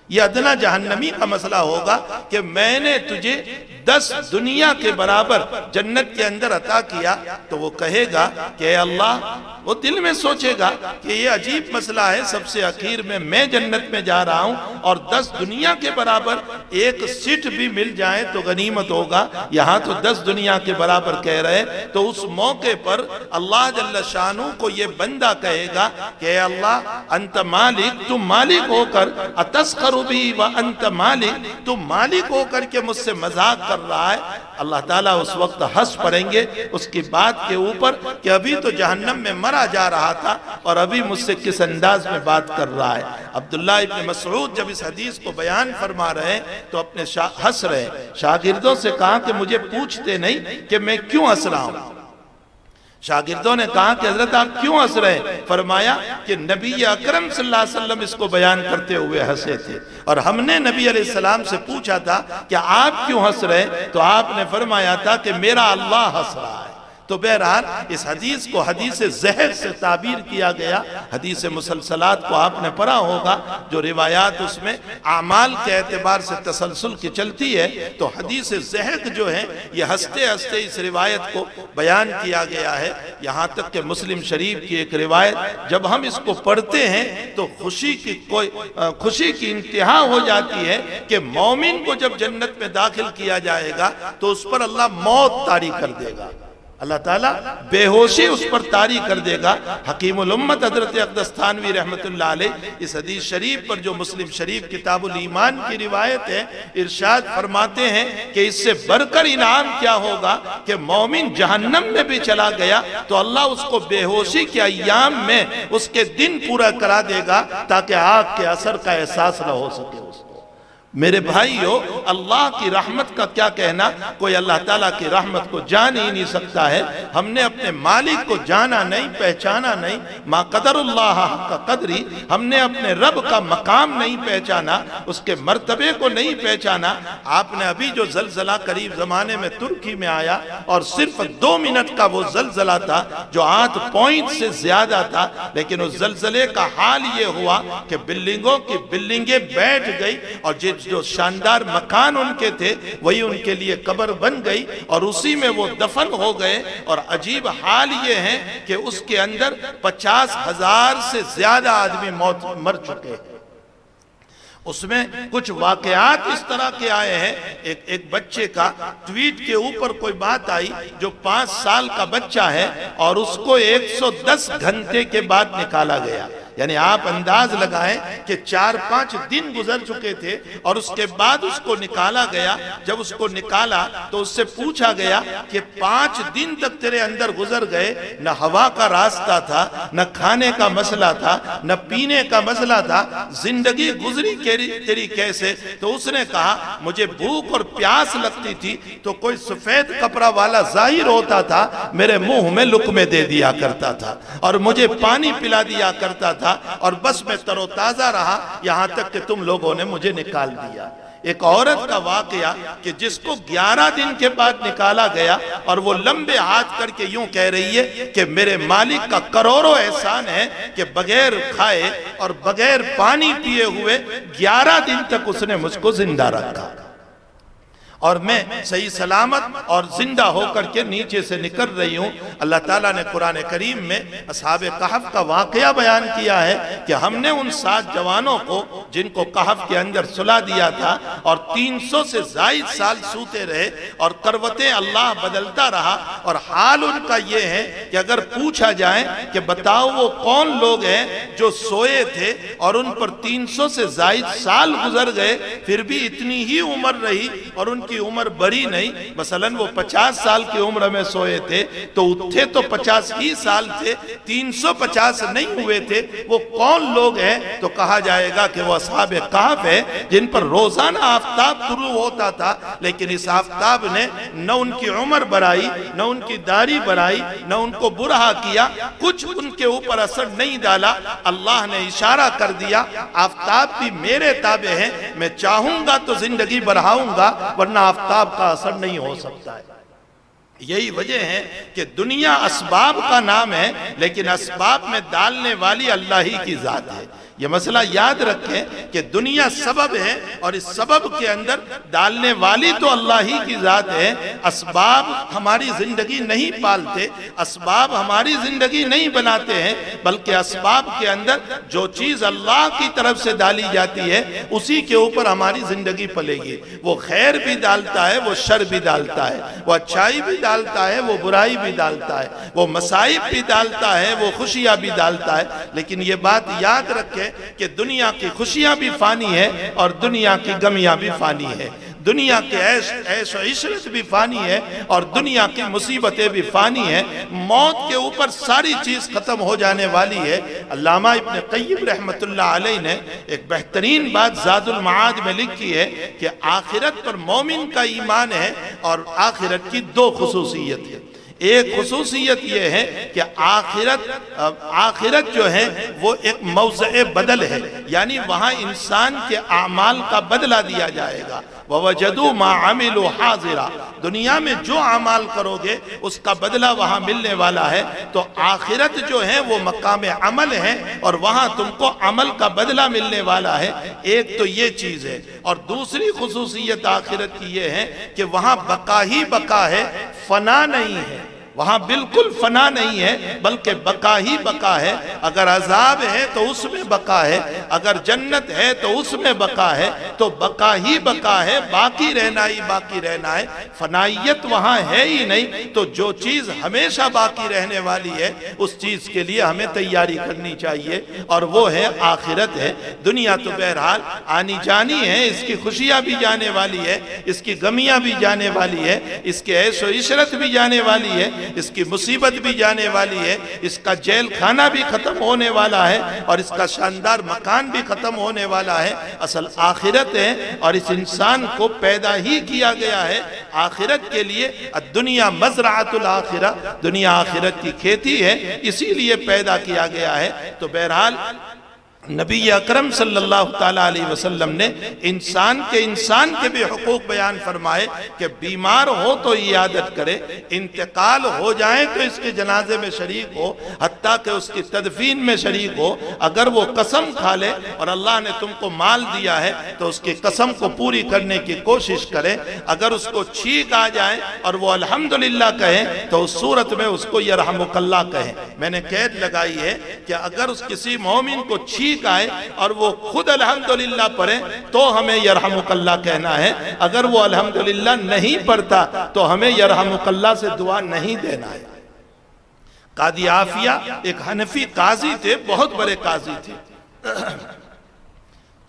S2: یہ ادنا جہنمی کا مسئلہ ہوگا کہ میں نے تجھے 10 دنیا کے برابر جنت کے اندر عطا کیا، تو وہ کہے گا کہ اے اللہ، وہ دل میں سوچے گا کہ یہ عجیب مسئلہ ہے، سب سے اخیر میں جنت میں جا رہا ہوں اور 10 دنیا کے برابر ایک سیٹ بھی مل جائے تو غنیمت ہوگا، یہاں تو 10 دنیا کے برابر کہہ رہے۔ تو اس موقع پر اللہ جل شانہ کو یہ بندہ کہے گا کہ اے اللہ انت مالک، تم مالک ہو کر اتسخر بھی وانت مالک، تم مالک ہو کر کے مجھ سے مذاق کر رہا ہے۔ اللہ تعالیٰ اس وقت ہنس پڑیں گے اس کی بات کے اوپر کہ ابھی تو جہنم میں مرا جا رہا تھا اور ابھی مجھ سے کس انداز میں بات کر رہا ہے۔ عبداللہ ابن مسعود جب اس حدیث کو بیان فرما رہے ہیں تو اپنے ہنس رہے، شاگردوں سے کہا کہ مجھے پوچھتے نہیں کہ میں کیوں ہنس رہا ہوں۔ شاگردوں نے کہا کہ حضرت آپ کیوں ہنس رہے ہیں؟ فرمایا کہ نبی اکرم صلی اللہ علیہ وسلم اس کو بیان کرتے ہوئے ہنسے تھے، اور ہم نے نبی علیہ السلام سے پوچھا تھا کہ آپ کیوں ہنس رہے ہیں، تو آپ نے فرمایا تھا کہ میرا اللہ ہنس رہا ہے۔ تو بہرحال اس حدیث کو حدیث زہر سے تعبیر کیا گیا۔ حدیث مسلسلات کو آپ نے پڑھا ہوگا، جو روایات اس میں اعمال کے اعتبار سے تسلسل کی چلتی ہے، تو حدیث زہر جو ہے یہ ہنستے ہنستے اس روایت کو بیان کیا گیا ہے۔ یہاں تک کہ مسلم شریف کی ایک روایت جب ہم اس کو پڑھتے ہیں تو خوشی کی انتہا ہو جاتی ہے کہ مومن کو جب جنت میں داخل کیا جائے گا تو اس پر اللہ موت طاری کر دے گا، اللہ تعالیٰ بے ہوشی اس پر طاری کر دے گا۔ حکیم الامت حضرت اقدس تھانوی رحمت اللہ علیہ اس حدیث شریف پر جو مسلم شریف کتاب الایمان کی روایت ہے، ارشاد فرماتے ہیں کہ اس سے بڑھ کر انعام کیا ہوگا کہ مومن جہنم میں بھی چلا گیا تو اللہ اس کو بے ہوشی کے ایام میں اس کے دن پورا کرا دے گا تاکہ آگ کے اثر کا احساس نہ ہو سکے اس کو۔ میرے بھائیو، اللہ کی رحمت کا کیا کہنا، کوئی اللہ تعالیٰ کی رحمت کو جان ہی نہیں سکتا ہے۔ ہم نے اپنے مالک کو جانا نہیں، پہچانا نہیں، ما قدر اللہ حق قدری، ہم نے اپنے رب کا مقام نہیں پہچانا، اس کے مرتبے کو نہیں پہچانا۔ آپ نے ابھی جو زلزلہ قریب زمانے میں ترکی میں آیا اور صرف 2 منٹ کا وہ زلزلہ تھا جو 8 پوائنٹ سے زیادہ تھا، لیکن اس زلزلے کا حال یہ ہوا کہ بلڈنگوں کی بلڈنگیں بیٹھ گئی اور جو شاندار مکان ان کے تھے وہی ان کے لیے قبر بن گئی اور اسی میں وہ دفن ہو گئے۔ اور عجیب حال یہ ہے کہ اس کے اندر 50,000 سے زیادہ آدمی مر چکے ہیں۔ اس میں کچھ واقعات اس طرح کے آئے ہیں، ایک بچے کا ٹویٹ کے اوپر کوئی بات آئی جو 5 سال کا بچہ ہے اور اس کو 110 گھنٹے کے بعد نکالا گیا۔ یعنی آپ انداز لگائیں کہ 4-5 دن گزر چکے تھے اور اس کے بعد اس کو نکالا گیا۔ جب اس کو نکالا تو اس سے پوچھا گیا کہ 5 دن تک تیرے اندر گزر گئے، نہ ہوا کا راستہ تھا، نہ کھانے کا مسئلہ تھا، نہ پینے کا مسئلہ تھا، زندگی گزری تیری کیسے؟ تو اس نے کہا مجھے بھوک اور پیاس لگتی تھی تو کوئی سفید کپڑا والا ظاہر ہوتا تھا، میرے منہ میں لقمے دے دیا کرتا تھا اور مجھے پانی پلا دیا کرتا تھا تھا اور بس میں تر و تازہ رہا یہاں تک کہ تم لوگوں نے مجھے نکال دیا۔ ایک عورت کا واقعہ کہ جس کو 11 دن کے بعد نکالا گیا اور وہ لمبے ہاتھ کر کے یوں کہہ رہی ہے کہ میرے مالک کا کروڑوں احسان ہے کہ بغیر کھائے اور بغیر پانی پیے ہوئے 11 دن تک اس نے مجھ کو زندہ رکھا اور میں صحیح سلامت اور زندہ ہو کر کے نیچے سے نکل رہی ہوں۔ اللہ تعالیٰ نے قرآن کریم میں اصحاب کہف کا واقعہ بیان کیا ہے کہ ہم نے ان 7 جوانوں کو جن کو کہف کے اندر سلا دیا تھا اور 300 سے زائد سال سوتے رہے اور کروٹیں اللہ بدلتا رہا، اور حال ان کا یہ ہے کہ اگر پوچھا جائے کہ بتاؤ وہ کون لوگ ہیں جو سوئے تھے اور ان پر 300 سے زائد سال گزر گئے پھر بھی اتنی ہی عمر رہی اور ان کی عمر بڑی نہیں، مثلا وہ 50 سال کی عمر میں سوئے تھے تو اٹھے تو 50 ہی سال تھے، 350 نہیں ہوئے تھے، وہ کون لوگ ہیں؟ تو کہا جائے گا کہ وہ اصحاب کہف ہے جن پر روزانہ آفتاب طلوع ہوتا تھا، لیکن اس آفتاب نے نہ ان کی عمر بڑھائی، نہ ان کی داڑھی بڑھائی، نہ ان کو برہا کیا، کچھ ان کے اوپر اثر نہیں ڈالا۔ اللہ نے اشارہ کر دیا آفتاب بھی میرے تابع ہیں، میں چاہوں گا تو زندگی بڑھاؤں گا ورنہ آفتاب کا اثر نہیں ہو سکتا ہے۔ یہی وجہ ہے کہ دنیا اسباب کا نام ہے لیکن اسباب میں ڈالنے والی اللہ ہی کی ذات ہے۔ یہ مسئلہ یاد رکھیں کہ دنیا سبب ہے اور اس سبب کے اندر ڈالنے والی تو اللہ ہی کی ذات ہے۔ اسباب ہماری زندگی نہیں پالتے، اسباب ہماری زندگی نہیں بناتے ہیں، بلکہ اسباب کے اندر جو چیز اللہ کی طرف سے ڈالی جاتی ہے اسی کے اوپر ہماری زندگی پلے گی۔ وہ خیر بھی ڈالتا ہے، وہ شر بھی ڈالتا ہے، وہ اچھائی بھی ڈالتا ہے، وہ برائی بھی ڈالتا ہے، وہ مصائب بھی ڈالتا ہے، وہ خوشیاں بھی ڈالتا ہے۔ لیکن یہ بات یاد رکھیں کہ دنیا کی خوشیاں بھی فانی ہے اور دنیا کی غمیاں بھی فانی ہے، دنیا کے عیش و عشرت بھی فانی ہے اور دنیا کی مصیبتیں بھی فانی ہیں۔ موت کے اوپر ساری چیز ختم ہو جانے والی ہے۔ علامہ ابن قیم رحمت اللہ علیہ نے ایک بہترین بات زاد المعاد میں لکھی ہے کہ آخرت پر مومن کا ایمان ہے اور آخرت کی 2 خصوصیت ہے۔ ایک خصوصیت یہ ہے کہ آخرت جو ہے وہ ایک موضع بدل ہے، یعنی وہاں انسان کے اعمال کا بدلہ دیا جائے گا۔ وَوَجَدُوا مَا عَمِلُوا حَاضِرًا، دنیا میں جو اعمال کرو گے اس کا بدلہ وہاں ملنے والا ہے۔ تو آخرت جو ہے وہ مقام عمل ہے اور وہاں تم کو عمل کا بدلہ ملنے والا ہے۔ ایک تو یہ چیز ہے، اور دوسری خصوصیت آخرت کی یہ ہے کہ وہاں بقا ہی بقا ہے، فنا نہیں ہے، وہاں بالکل فنا نہیں ہے بلکہ بقا ہی بقا ہے۔ اگر عذاب ہے تو اس میں بقا ہے، اگر جنت ہے تو اس میں بقا ہے، تو بقا ہی بقا ہے، باقی رہنا ہی باقی رہنا ہے، فنائیت وہاں ہے ہی نہیں۔ تو جو چیز ہمیشہ باقی رہنے والی ہے اس چیز کے لیے ہمیں تیاری کرنی چاہیے اور وہ ہے آخرت ہے۔ دنیا تو بہرحال آنی جانی ہے، اس کی خوشیاں بھی جانے والی ہے، اس کی غمیاں بھی جانے والی ہے، اس کے عیش و عشرت بھی جانے والی ہے، اس کی مصیبت بھی جانے والی ہے، اس کا جیل خانہ بھی ختم ہونے والا ہے اور اس کا شاندار مکان بھی ختم ہونے والا ہے۔ اصل آخرت ہے اور اس انسان کو پیدا ہی کیا گیا ہے آخرت کے لیے۔ الدنیا مزرعۃ الآخرہ، دنیا آخرت کی کھیتی ہے، اسی لیے پیدا کیا گیا ہے۔ تو بہرحال نبی اکرم صلی اللہ تعالیٰ علیہ وسلم نے انسان کے بھی حقوق بیان فرمائے کہ بیمار ہو تو عیادت کرے، انتقال ہو جائے تو اس کے جنازے میں شریک ہو، حتیٰ کہ اس کی تدفین میں شریک ہو۔ اگر وہ قسم کھا لے اور اللہ نے تم کو مال دیا ہے تو اس کی قسم کو پوری کرنے کی کوشش کرے۔ اگر اس کو چھینک آ جائے اور وہ الحمدللہ کہے تو اس صورت میں اس کو یرحمک اللہ کہے۔ میں نے قید لگائی ہے کہ اگر اس کسی مومن کو چھینک آئے اور وہ خود الحمدللہ پڑھے تو ہمیں یرحمک اللہ کہنا ہے، اگر وہ الحمدللہ نہیں پڑھتا تو ہمیں یرحمک اللہ سے دعا نہیں دینا ہے۔ قاضی عافیہ ایک حنفی قاضی تھے، بہت بڑے قاضی تھے۔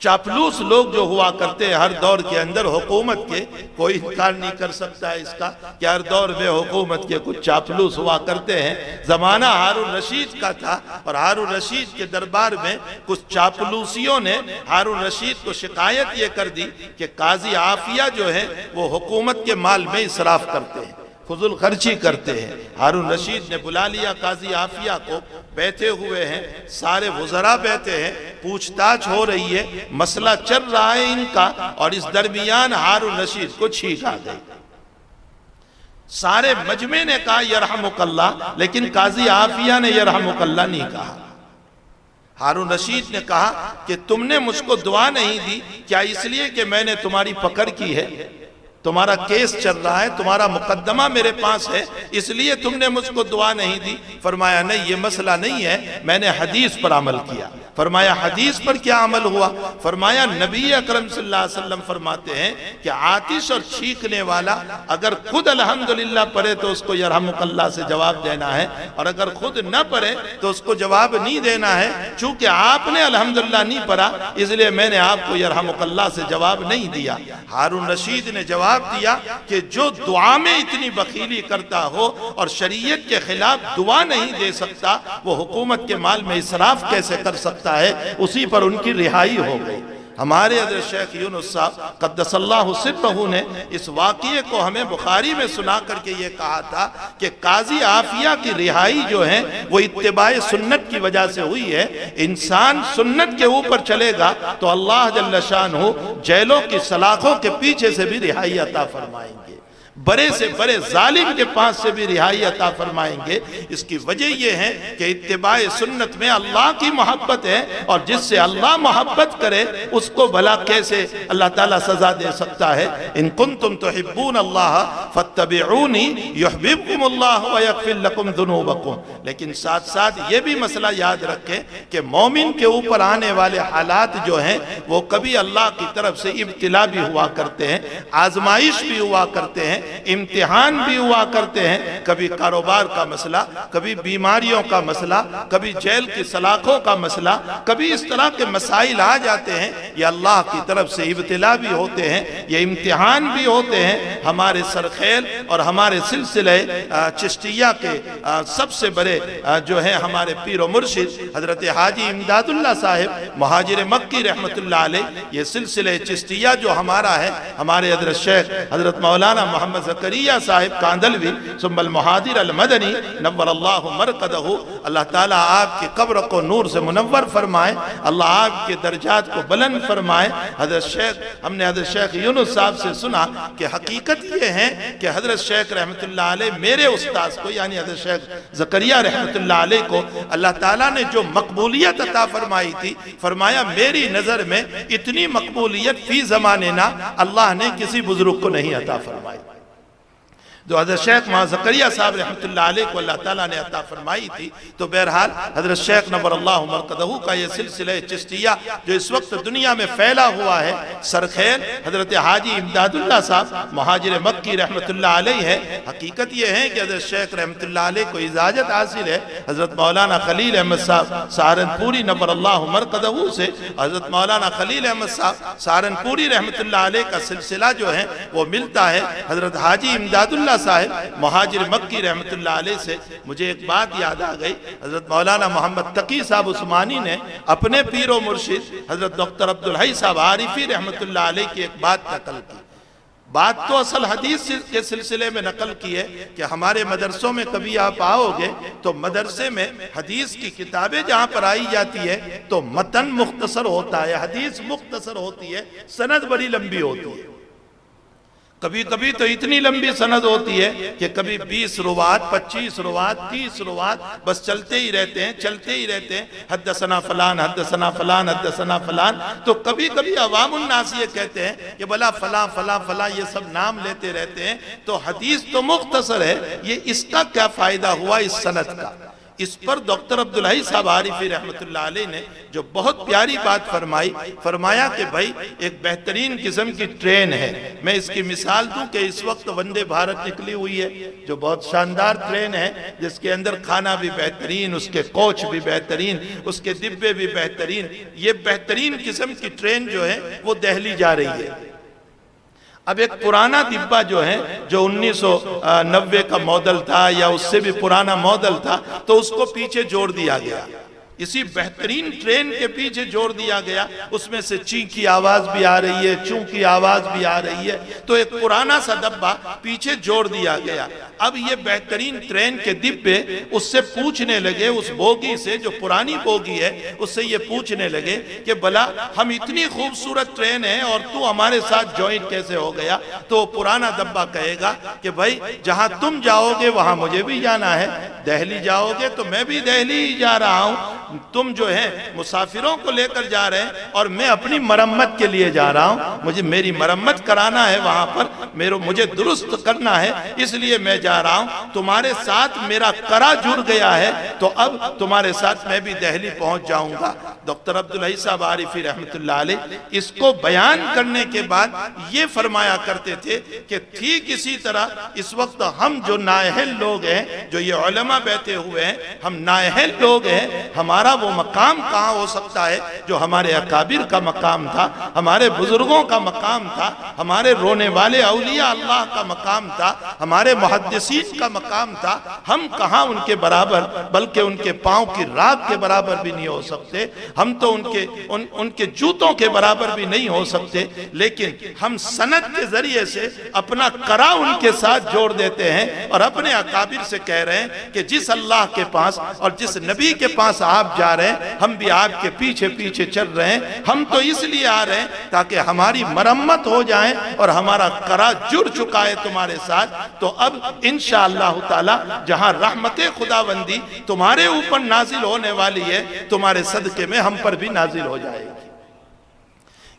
S2: چاپلوس لوگ جو ہوا کرتے ہیں ہر دور کے اندر حکومت کے، کوئی انکار نہیں کر سکتا ہے اس کا کہ ہر دور میں حکومت کے کچھ چاپلوس ہوا کرتے ہیں۔ زمانہ ہارون رشید کا تھا اور ہارون رشید کے دربار میں کچھ چاپلوسیوں نے ہارون رشید کو شکایت یہ کر دی کہ قاضی عافیہ جو ہے وہ حکومت کے مال میں اسراف کرتے ہیں، فضول خرچی کرتے ہیں۔ ہارون رشید نے بلا لیا قاضی عافیہ کو، بیٹھے ہوئے ہیں، سارے وزراء بیٹھے ہیں، پوچھ تاچھ ہو رہی ہے، مسئلہ چل رہا ہے ان کا، اور اس درمیان ہارون رشید کو چھینک آ گئی۔ سارے مجمع نے کہا یرحمک اللہ، لیکن قاضی عافیہ نے یرحمک اللہ نہیں کہا۔ ہارون رشید نے کہا کہ تم نے مجھ کو دعا نہیں دی، کیا اس لیے کہ میں نے تمہاری پکڑ کی ہے؟ تمہارا کیس چل رہا ہے، تمہارا مقدمہ میرے پاس ہے، اس لیے تم نے مجھ کو دعا نہیں دی؟ فرمایا نہیں، یہ مسئلہ نہیں ہے، میں نے حدیث پر عمل کیا۔ فرمایا حدیث پر کیا عمل ہوا؟ فرمایا نبی اکرم صلی اللہ علیہ وسلم فرماتے ہیں کہ عاطش اور چھینکنے والا اگر خود الحمدللہ پڑھے تو اس کو یرحمک اللہ سے جواب دینا ہے، اور اگر خود نہ پڑھے تو اس کو جواب نہیں دینا ہے۔ چونکہ آپ نے الحمدللہ نہیں پڑھا، اس لیے میں نے آپ کو یرحمک اللہ سے جواب نہیں دیا۔ ہارون رشید نے جواب دیا کہ جو دعا میں اتنی بخیلی کرتا ہو اور شریعت کے خلاف دعا نہیں دے سکتا، وہ حکومت کے مال میں اسراف کیسے کر سکتا ہے؟ اسی پر ان کی رہائی ہو گئی۔ ہمارے حضرت شیخ یونس صاحب قدس اللہ سرہ نے اس واقعے کو ہمیں بخاری میں سنا کر کے یہ کہا تھا کہ قاضی عافیہ کی رہائی جو ہے وہ اتباع سنت کی وجہ سے ہوئی ہے۔ انسان سنت کے اوپر چلے گا تو اللہ جل شانہ جیلوں کی سلاخوں کے پیچھے سے بھی رہائی عطا فرمائیں گے، بڑے سے بڑے ظالم کے پاس سے بھی رہائی عطا فرمائیں گے۔ اس کی وجہ یہ ہے کہ اتباع سنت میں اللہ کی محبت ہے، اور جس سے اللہ محبت کرے اس کو بھلا کیسے اللہ تعالیٰ سزا دے سکتا ہے؟ ان کنتم تحبون اللہ فاتبعونی یحببکم اللہ ویغفر لکم ذنوبکم۔ لیکن ساتھ ساتھ یہ بھی مسئلہ یاد رکھیں کہ مومن کے اوپر آنے والے حالات جو ہیں وہ کبھی اللہ کی طرف سے ابتلا بھی ہوا کرتے ہیں، آزمائش بھی ہوا کرتے ہیں، امتحان بھی ہوا کرتے ہیں۔ کبھی کاروبار کا مسئلہ، کبھی بیماریوں کا مسئلہ، کبھی جیل کی سلاخوں کا مسئلہ، کبھی اس طرح کے مسائل آ جاتے ہیں۔ یہ اللہ کی طرف سے ابتلا بھی ہوتے ہیں، یہ امتحان بھی ہوتے ہیں۔ ہمارے سرخیل اور ہمارے سلسلہ چشتیہ کے سب سے بڑے جو ہیں ہمارے پیر و مرشد حضرت حاجی امداد اللہ صاحب مہاجر مکی رحمت اللہ علیہ، یہ سلسلہ چشتیہ جو ہمارا ہے، ہمارے حضرت شیخ حضرت مولانا محمد زکریہ صاحب کاندلوی ثم المحاضر المدنی نور اللہ مرقدہ، اللہ تعالیٰ آپ کی قبر کو نور سے منور فرمائے، اللہ آپ کے درجات کو بلند فرمائے۔ ہم نے حضرت شیخ یونس صاحب سے سنا کہ حقیقت یہ ہے کہ حضرت شیخ رحمت اللہ علیہ میرے استاذ کو یعنی حضرت شیخ زکریہ رحمت اللہ علیہ کو اللہ تعالیٰ نے جو مقبولیت عطا فرمائی تھی، فرمایا میری نظر میں اتنی مقبولیت فی زماننا اللہ نے کسی بزرگ کو نہیں عطا فرمائی۔ جو حضرت شیخ محمد زکریہ صاحب رحمت اللہ علیہ کو اللہ تعالیٰ نے عطا فرمائی تھی۔ تو بہرحال حضرت شیخ نور اللہ مرقدہ کا یہ سلسلہ چشتیہ جو اس وقت دنیا میں پھیلا ہوا ہے، سرخیل حضرت حاجی امداد اللہ صاحب مہاجر مکی رحمت اللہ علیہ ہے۔ حقیقت یہ ہے کہ حضرت شیخ رحمت اللہ علیہ کو اجازت حاصل ہے حضرت مولانا خلیل احمد صاحب سہارنپوری نور اللہ مرقدہ سے، حضرت مولانا خلیل احمد صاحب سہارنپوری رحمت اللہ علیہ کا سلسلہ جو ہے وہ ملتا ہے حضرت حاجی امداد اللہ صاحب مہاجر مکی رحمت اللہ علیہ سے۔ مجھے ایک بات یاد آ گئی، حضرت مولانا محمد تقی صاحب عثمانی نے اپنے پیر و مرشد حضرت ڈاکٹر عبدالحی صاحب عارفی رحمت اللہ علیہ کی ایک بات نقل کی۔ بات تو اصل حدیث کے سلسلے میں نقل کی ہے کہ ہمارے مدرسوں میں کبھی آپ آؤ گے تو مدرسے میں حدیث کی کتابیں جہاں پر آئی جاتی ہے تو متن مختصر ہوتا ہے، حدیث مختصر ہوتی ہے، سند بڑی لمبی ہوتی ہے۔ کبھی کبھی تو اتنی لمبی سند ہوتی ہے کہ کبھی 20 روات، 25 روات، 30 روات بس چلتے ہی رہتے ہیں، حدثنا فلان حدثنا فلان حدثنا فلان۔ تو کبھی کبھی عوام الناس یہ کہتے ہیں کہ بلا فلاں فلاں فلاں یہ سب نام لیتے رہتے ہیں، تو حدیث تو مختصر ہے، یہ اس کا کیا فائدہ ہوا اس سند کا؟ اس پر ڈاکٹر عبدالحی صاحب عارفی رحمت اللہ علیہ نے جو بہت پیاری بات فرمایا کہ بھائی ایک بہترین قسم کی ٹرین ہے۔ میں اس کی مثال دوں کہ اس وقت وندے بھارت نکلی ہوئی ہے جو بہت شاندار ٹرین ہے، جس کے اندر کھانا بھی بہترین، اس کے کوچ بھی بہترین، اس کے ڈبے بھی بہترین۔ یہ بہترین قسم کی ٹرین جو ہے وہ دہلی جا رہی ہے۔ اب ایک پرانا ڈبہ جو ہے جو 1990 کا ماڈل تھا یا اس سے بھی پرانا ماڈل تھا، تو اس کو پیچھے جوڑ دیا گیا۔ اسی بہترین ٹرین کے پیچھے جوڑ دیا گیا، اس میں سے چی کی آواز بھی آ رہی ہے، چوں کی آواز بھی آ رہی ہے، تو ایک پرانا سا ڈبہ پیچھے جوڑ دیا گیا۔ اب یہ بہترین ٹرین کے ڈبے اس سے پوچھنے لگے، اس بوگی سے جو پرانی بوگی ہے اس سے یہ پوچھنے لگے کہ بھلا ہم اتنی خوبصورت ٹرین ہے اور تو ہمارے ساتھ جوائنٹ کیسے ہو گیا؟ تو پرانا ڈبہ کہے گا کہ بھائی جہاں تم جاؤ گے وہاں مجھے بھی جانا ہے، دہلی جاؤ گے تو میں بھی دہلی ہی جا رہا ہوں، تم جو ہے مسافروں کو لے کر جا رہے ہیں اور میں اپنی مرمت کے لیے جا رہا ہوں، مجھے میری مرمت کرانا ہے، وہاں پر مجھے درست کرنا ہے، اس لیے میں جا رہا ہوں، تمہارے ساتھ میرا کرا جڑ گیا ہے تو اب تمہارے ساتھ میں بھی دہلی پہنچ جاؤں گا۔ ڈاکٹر عبدالحی صاحب عارفی رحمت اللہ علیہ اس کو بیان کرنے کے بعد یہ فرمایا کرتے تھے کہ ٹھیک اسی طرح اس وقت ہم جو نااہل لوگ ہیں، جو یہ علماء بیٹھے ہوئے ہیں، ہم نااہل لوگ ہیں، ہمارا وہ مقام کہاں ہو سکتا ہے جو ہمارے اکابر کا مقام تھا، ہمارے بزرگوں کا مقام تھا، ہمارے رونے والے اولیاء اللہ کا مقام تھا، ہمارے محدثین کا مقام تھا، ہم کہاں ان کے برابر، بلکہ ان کے پاؤں کی راکھ کے برابر بھی نہیں ہو سکتے، ہم تو ان کے جوتوں کے برابر بھی نہیں ہو سکتے، لیکن ہم سند کے ذریعے سے اپنا کرا ان کے ساتھ جوڑ دیتے ہیں اور اپنے اکابر سے کہہ رہے ہیں کہ جس اللہ کے پاس اور جس نبی کے پاس آپ جا رہے ہیں ہم بھی آپ کے پیچھے پیچھے چل رہے ہیں، ہم تو اس لیے آ رہے ہیں تاکہ ہماری مرمت ہو جائیں اور ہمارا کرا جڑ چکا ہے تمہارے ساتھ، تو اب انشاءاللہ تعالی جہاں رحمت خداوندی تمہارے اوپر نازل ہونے والی ہے، تمہارے صدقے میں ہم پر بھی نازل ہو جائے گی۔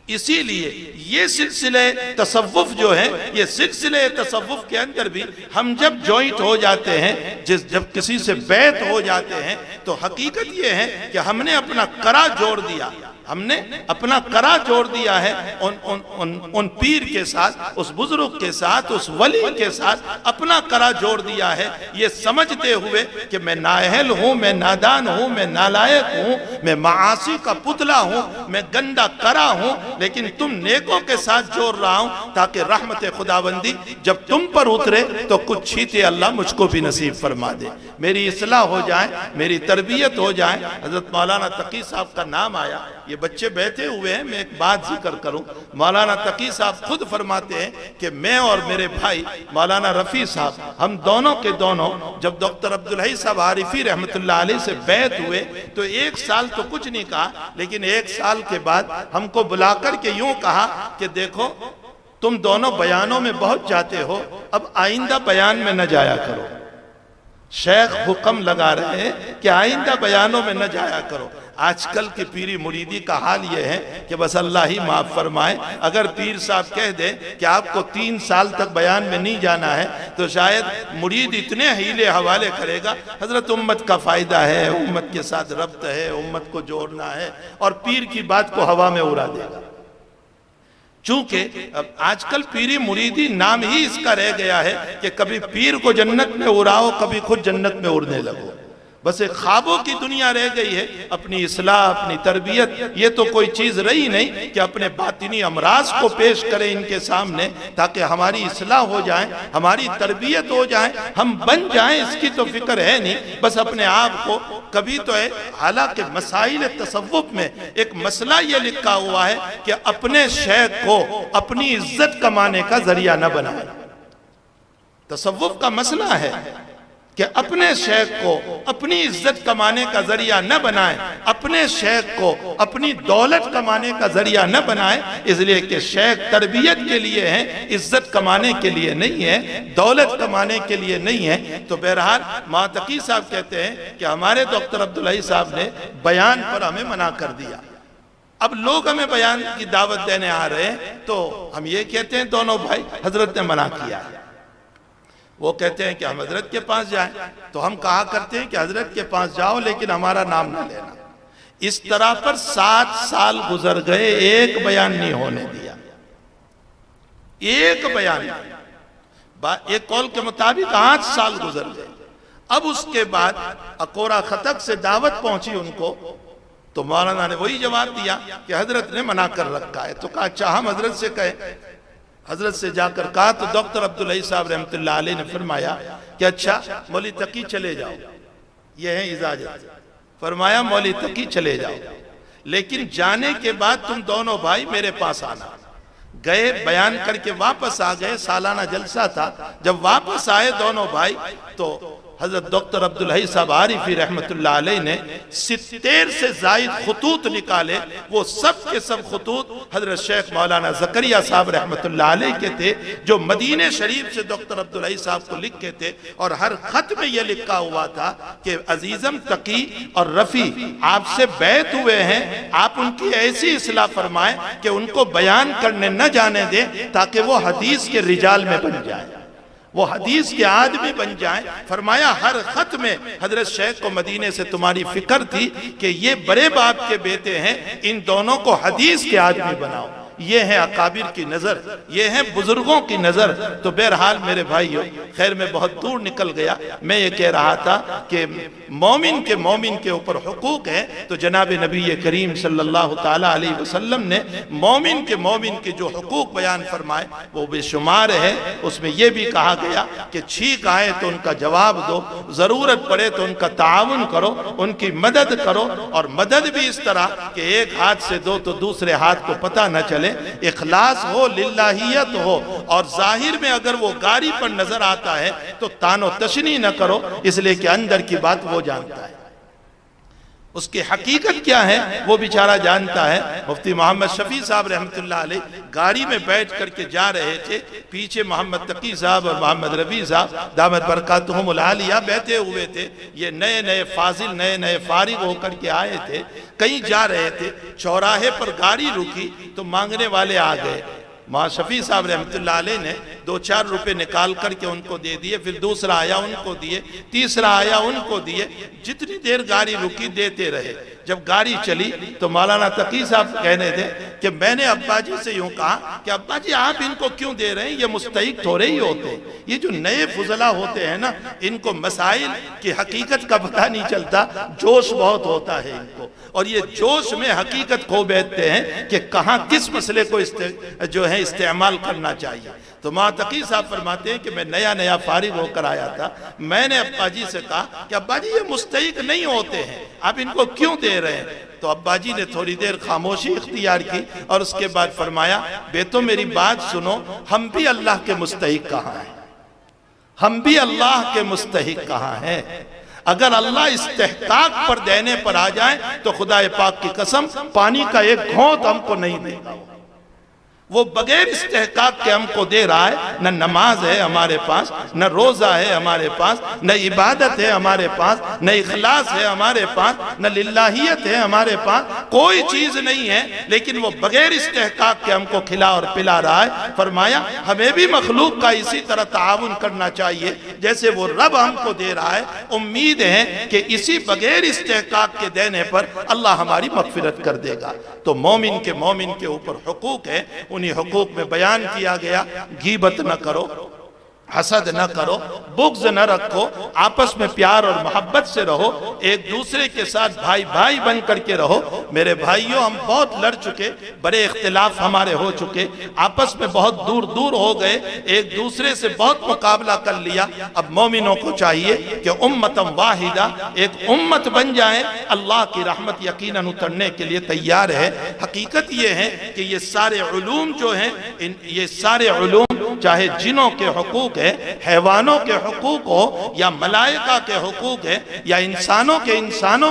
S2: اسی لیے یہ سلسلہ تصوف جو ہے، یہ سلسلہ تصوف کے اندر بھی ہم جب جوائنٹ ہو جاتے ہیں، جب کسی سے بیعت ہو جاتے ہیں، تو حقیقت یہ ہے کہ ہم نے اپنا کرا جوڑ دیا، ہم نے اپنا کرا جوڑ دیا ہے ان پیر کے ساتھ، اس بزرگ کے ساتھ، اس ولی کے ساتھ اپنا کرا جوڑ دیا ہے، یہ سمجھتے ہوئے کہ میں نااہل ہوں، میں نادان ہوں، میں نالائق ہوں، میں معاصی کا پتلا ہوں، میں گندا کرا ہوں، لیکن تم نیکوں کے ساتھ جوڑ رہا ہوں تاکہ رحمت خداوندی جب تم پر اترے تو کچھ چھیتے اللہ مجھ کو بھی نصیب فرما دے، میری اصلاح ہو جائے، میری تربیت ہو جائے۔ حضرت مولانا تقی صاحب کا نام آیا، یہ بچے بیٹھے ہوئے ہیں، میں ایک بات ذکر کروں، مولانا تقی صاحب خود فرماتے ہیں کہ میں اور میرے بھائی مولانا رفیع صاحب، ہم دونوں کے دونوں جب ڈاکٹر عبدالحی صاحب عارفی رحمت اللہ علیہ سے بیعت ہوئے تو 1 سال تو کچھ نہیں کہا، لیکن 1 سال کے بعد ہم کو بلا کر کے یوں کہا کہ دیکھو تم دونوں بیانوں میں بہت جاتے ہو، اب آئندہ بیان میں نہ جایا کرو، شیخ حکم لگا رہے ہیں کہ آئندہ بیانوں میں نہ جایا کرو۔ آج کل کی پیری مریدی کا حال یہ ہے کہ بس اللہ ہی معاف فرمائے، اگر پیر صاحب کہہ دے کہ آپ کو 3 سال تک بیان میں نہیں جانا ہے تو شاید مرید اتنے ہیلے حوالے کرے گا، حضرت امت کا فائدہ ہے، امت کے ساتھ ربط ہے، امت کو جوڑنا ہے، اور پیر کی بات کو ہوا میں اڑا دے گا۔ چونکہ آج کل پیری مریدی نام ہی اس کا رہ گیا ہے کہ کبھی پیر کو جنت میں اڑاؤ، کبھی خود جنت میں اڑنے لگو، بس ایک خوابوں کی دنیا رہ گئی ہے۔ اپنی اصلاح، اپنی تربیت، یہ تو کوئی چیز رہی نہیں کہ اپنے باطنی امراض کو پیش کریں ان کے سامنے تاکہ ہماری اصلاح ہو جائیں، ہماری تربیت ہو جائیں، ہم بن جائیں، اس کی تو فکر ہے نہیں، بس اپنے آپ کو کبھی تو ہے۔ حالانکہ مسائل تصوف میں ایک مسئلہ یہ لکھا ہوا ہے کہ اپنے شیخ کو اپنی عزت کمانے کا ذریعہ نہ بنائیں، تصوف کا مسئلہ ہے کہ اپنے شیخ کو اپنی عزت کمانے کا ذریعہ نہ بنائیں، اپنے شیخ کو اپنی دولت کمانے کا ذریعہ نہ بنائیں، اس لیے کہ شیخ تربیت کے لیے ہیں، عزت کمانے کے لیے نہیں ہے، دولت کمانے کے لیے نہیں ہے۔ تو بہرحال تقی صاحب کہتے ہیں کہ ہمارے ڈاکٹر عبدالحی صاحب نے بیان پر ہمیں منع کر دیا، اب لوگ ہمیں بیان کی دعوت دینے آ رہے ہیں تو ہم یہ کہتے ہیں دونوں بھائی حضرت نے منع کیا، وہ کہتے ہیں کہ ہم حضرت کے پاس جائیں، تو ہم کہا کرتے ہیں کہ حضرت کے پاس جاؤ لیکن ہمارا نام نہ لینا۔ اس طرح پر 7 سال گزر گئے، ایک بیان نہیں ہونے دیا، ایک بیان نہیں، ایک قول کے مطابق 8 سال گزر گئے۔ اب اس کے بعد اکورا خطک سے دعوت پہنچی ان کو، تو مولانا نے وہی جواب دیا کہ حضرت نے منع کر رکھا ہے۔ تو کہا اچھا ہم حضرت سے کہیں، حضرت سے جا کر کہا تو ڈاکٹر عبدالحی صاحب رحمت اللہ علیہ نے فرمایا کہ اچھا مولی تقی چلے جاؤ، یہ ہے اجازت۔ فرمایا مولوی تقی چلے جاؤ، لیکن جانے کے بعد تم دونوں بھائی میرے پاس آنا۔ گئے، بیان کر کے واپس آ گئے، سالانہ جلسہ تھا۔ جب واپس آئے دونوں بھائی تو حضرت ڈاکٹر عبدالحی صاحب عارفی رحمت اللہ علیہ نے 70 سے زائد خطوط نکالے۔ وہ سب کے سب خطوط حضرت شیخ مولانا زکریا صاحب رحمت اللہ علیہ کے تھے، جو مدینہ شریف سے ڈاکٹر عبدالحی صاحب کو لکھے تھے، اور ہر خط میں یہ لکھا ہوا تھا کہ عزیزم تقی اور رفیع آپ سے بیعت ہوئے ہیں، آپ ان کی ایسی اصلاح فرمائیں کہ ان کو بیان کرنے نہ جانے دیں، تاکہ وہ حدیث کے رجال میں بن جائیں، وہ حدیث کے آدمی بن جائیں۔ فرمایا ہر خط میں حضرت شیخ کو مدینے سے تمہاری فکر تھی کہ یہ بڑے باپ کے بیٹے ہیں، ان دونوں کو حدیث کے آدمی بناؤ۔ یہ ہے اکابر کی نظر، یہ ہے بزرگوں کی نظر۔ تو بہرحال میرے بھائیو، خیر میں بہت دور نکل گیا۔ میں یہ کہہ رہا تھا کہ مومن کے اوپر حقوق ہیں، تو جناب نبی کریم صلی اللہ تعالیٰ علیہ وسلم نے مومن کے جو حقوق بیان فرمائے وہ بے شمار ہے۔ اس میں یہ بھی کہا گیا کہ چھینک آئے تو ان کا جواب دو، ضرورت پڑے تو ان کا تعاون کرو، ان کی مدد کرو، اور مدد بھی اس طرح کہ ایک ہاتھ سے دو تو دوسرے ہاتھ کو پتہ نہ چلے، اخلاص ہو، للہیت ہو، اور ظاہر میں اگر وہ گاری پر نظر آتا ہے تو تان و تشنی نہ کرو، اس لیے کہ اندر کی بات وہ جانتا ہے، اس کی حقیقت کیا ہے وہ بیچارہ جانتا ہے۔ مفتی محمد شفیع صاحب رحمت اللہ علیہ گاڑی میں بیٹھ کر کے جا رہے تھے، پیچھے محمد تقی صاحب اور محمد ربیع صاحب دامت برکاتہم العالیہ بیٹھے ہوئے تھے۔ یہ نئے فاضل، نئے فارغ ہو کر کے آئے تھے، کہیں جا رہے تھے، چوراہے پر گاڑی رکی تو مانگنے والے آ گئے۔ ماں شفیع صاحب رحمت اللہ علیہ نے 2-4 روپے نکال کر کے ان کو دے دیے، پھر دوسرا آیا ان کو دیے، تیسرا آیا ان کو دیے، جتنی دیر گاڑی رکی دیتے رہے۔ جب گاڑی چلی تو مولانا تقی صاحب کہنے تھے کہ میں نے ابا جی سے یوں کہا کہ ابا جی آپ ان کو کیوں دے رہے ہیں، یہ مستحق تھوڑے ہی ہوتے، یہ جو نئے فضلہ ہوتے ہیں نا، ان کو مسائل کی حقیقت کا پتہ نہیں چلتا، جوش بہت ہوتا ہے ان کو، اور یہ جوش میں حقیقت کھو بیٹھتے ہیں کہ کہاں کس مسئلے کو جو ہے استعمال کرنا چاہیے۔ تو ماں تقی صاحب فرماتے ہیں کہ میں نیا فارغ ہو کر آیا تھا، میں نے ابا جی سے کہا کہ ابا جی یہ مستحق نہیں ہوتے ہیں، آپ ان کو کیوں دے رہے ہیں؟ تو ابا جی نے تھوڑی دیر خاموشی اختیار کی اور اس کے بعد فرمایا بیٹو میری بات سنو، ہم بھی اللہ کے مستحق کہاں ہیں، ہم بھی اللہ کے مستحق کہاں ہیں؟ اگر اللہ استحقاق پر دینے پر آ جائے تو خدا پاک کی قسم پانی کا ایک گھونٹ ہم کو نہیں دے گا۔ وہ بغیر استحقاق کے ہم کو دے رہا ہے، نہ نماز ہے ہمارے پاس، نہ روزہ ہے ہمارے پاس، نہ عبادت ہے ہمارے پاس، نہ اخلاص ہے ہمارے پاس، نہ للہیت ہے ہمارے پاس، کوئی چیز نہیں ہے، لیکن وہ بغیر استحقاق کے ہم کو کھلا اور پلا رہا ہے۔ فرمایا ہمیں بھی مخلوق کا اسی طرح تعاون کرنا چاہیے جیسے وہ رب ہم کو دے رہا ہے۔ امید ہے کہ اسی بغیر استحقاق کے دینے پر اللہ ہماری مغفرت کر دے گا۔ تو مومن کے اوپر حقوق ہے، انہی حقوق میں بیان کیا گیا، غیبت نہ کرو، حسد نہ کرو، بغض نہ رکھو، آپس میں پیار اور محبت سے رہو، ایک دوسرے کے ساتھ بھائی بن کر کے رہو۔ میرے بھائیوں ہم بہت لڑ چکے، بڑے اختلاف ہمارے ہو چکے، آپس میں بہت دور ہو گئے، ایک دوسرے سے بہت مقابلہ کر لیا۔ اب مومنوں کو چاہیے کہ امتم واحدہ، ایک امت بن جائیں، اللہ کی رحمت یقیناً اترنے کے لیے تیار ہے۔ حقیقت یہ ہے کہ یہ سارے علوم جو ہیں، یہ سارے علوم چاہے جنوں کے حقوق ہے، حیوانوں کے حقوق ہو، یا ملائکہ کے حقوق ہے، یا انسانوں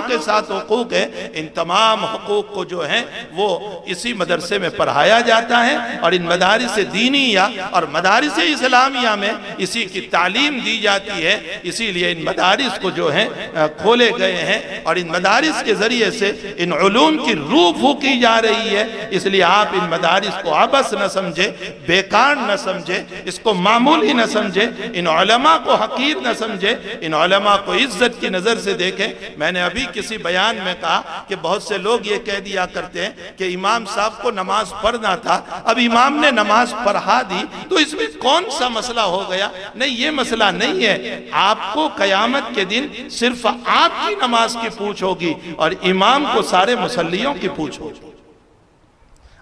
S2: کے ساتھ حقوق ہے، ان تمام حقوق کو جو ہیں وہ اسی مدرسے میں پڑھایا جاتا ہے، اور ان مدارس دینیہ اور مدارس اسلامیہ میں اسی کی تعلیم دی جاتی ہے۔ اسی لیے ان مدارس کو جو ہیں کھولے گئے ہیں، اور ان مدارس کے ذریعے سے ان علوم کی روح پھونکی جا رہی ہے۔ اس لیے آپ ان مدارس کو عبث نہ سمجھے، بیکار نہ سمجھے، اس کو معمولی نہ سمجھے، ان علماء کو حقیر نہ سمجھے، ان علماء کو عزت کی نظر سے دیکھیں۔ میں نے ابھی کسی بیان میں کہا کہ بہت سے لوگ یہ کہہ دیا کرتے ہیں کہ امام صاحب کو نماز پڑھنا تھا، اب امام نے نماز پڑھا دی تو اس میں کون سا مسئلہ ہو گیا؟ نہیں، یہ مسئلہ نہیں ہے۔ آپ کو قیامت کے دن صرف آپ کی نماز کی پوچھ ہوگی، اور امام کو سارے مصلیوں کی پوچھ ہوگی۔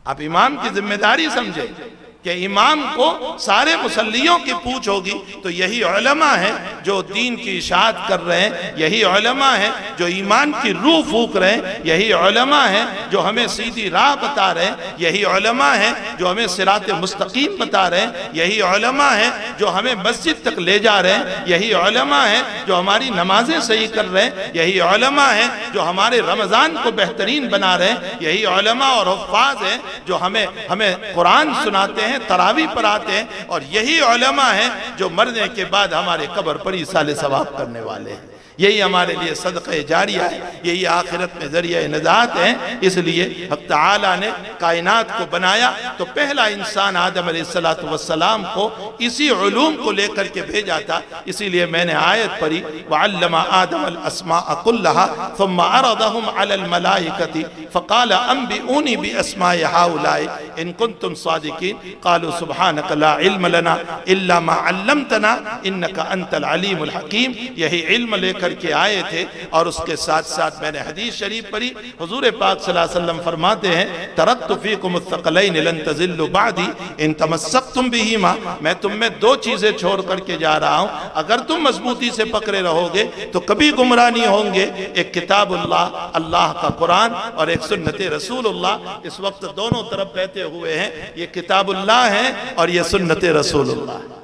S2: آپ امام کی ذمہ داری سمجھیں کہ امام کو سارے مصلیوں کی پوچھ ہوگی، تو یہی علماء ہیں جو دین کی اشاعت کر رہے ہیں، یہی علماء ہیں جو ایمان کی روح پھونک رہے ہیں، یہی علماء ہیں جو ہمیں سیدھی راہ بتا رہے ہیں، یہی علماء ہیں جو ہمیں صراط مستقیم بتا رہے ہیں، یہی علماء ہیں جو ہمیں مسجد تک لے جا رہے ہیں، یہی علماء ہیں جو ہماری نمازیں صحیح کر رہے ہیں، یہی علماء ہیں جو ہمارے رمضان کو بہترین بنا رہے ہیں، یہی علماء اور حفاظ ہیں جو ہمیں قرآن سناتے ہیں، تراویح پڑھاتے ہیں، اور یہی علماء ہیں جو مرنے کے بعد ہمارے قبر پر ایصال ثواب کرنے والے ہیں۔ یہی ہمارے لیے صدقہ جاریہ ہے، یہی آخرت میں ذریعہ نجات ہے۔ اس لیے حق تعالیٰ نے کائنات کو بنایا تو پہلا انسان آدم علیہ السلام کو اسی علوم کو لے کر کے بھیجا تھا۔ اسی لیے میں نے آیت پڑھی وَعَلَّمَ آدَمَ الْأَسْمَاءَ كُلَّهَا ثُمَّ عَرَضَهُمْ عَلَى الْمَلَائِكَةِ فَقَالَ أَنْبِئُونِي بِأَسْمَاءِ هَؤُلَاءِ إِن كُنتُمْ صَادِقِينَ قَالُوا سُبْحَانَكَ لَا عِلْمَ لَنَا إِلَّا مَا عَلَّمْتَنَا إِنَّكَ أَنْتَ الْعَلِيمُ الْحَكِيمُ۔ یہی علم لے کر کے آئے تھے، اور اس کے ساتھ ساتھ میں نے حدیث شریف پڑھی، حضور پاک صلی اللہ علیہ وسلم فرماتے ہیں ترکت فیکم الثقلین لن تضلوا بعدی ان تمسکتم بہما، میں تم میں دو چیزیں چھوڑ کر کے جا رہا ہوں، اگر تم مضبوطی سے پکڑے رہو گے تو کبھی گمراہ نہیں ہوں گے۔ ایک کتاب اللہ، اللہ کا قرآن، اور ایک سنت رسول اللہ۔ اس وقت دونوں طرف بیٹھے ہوئے ہیں، یہ کتاب اللہ ہے اور یہ سنت رسول اللہ ہے۔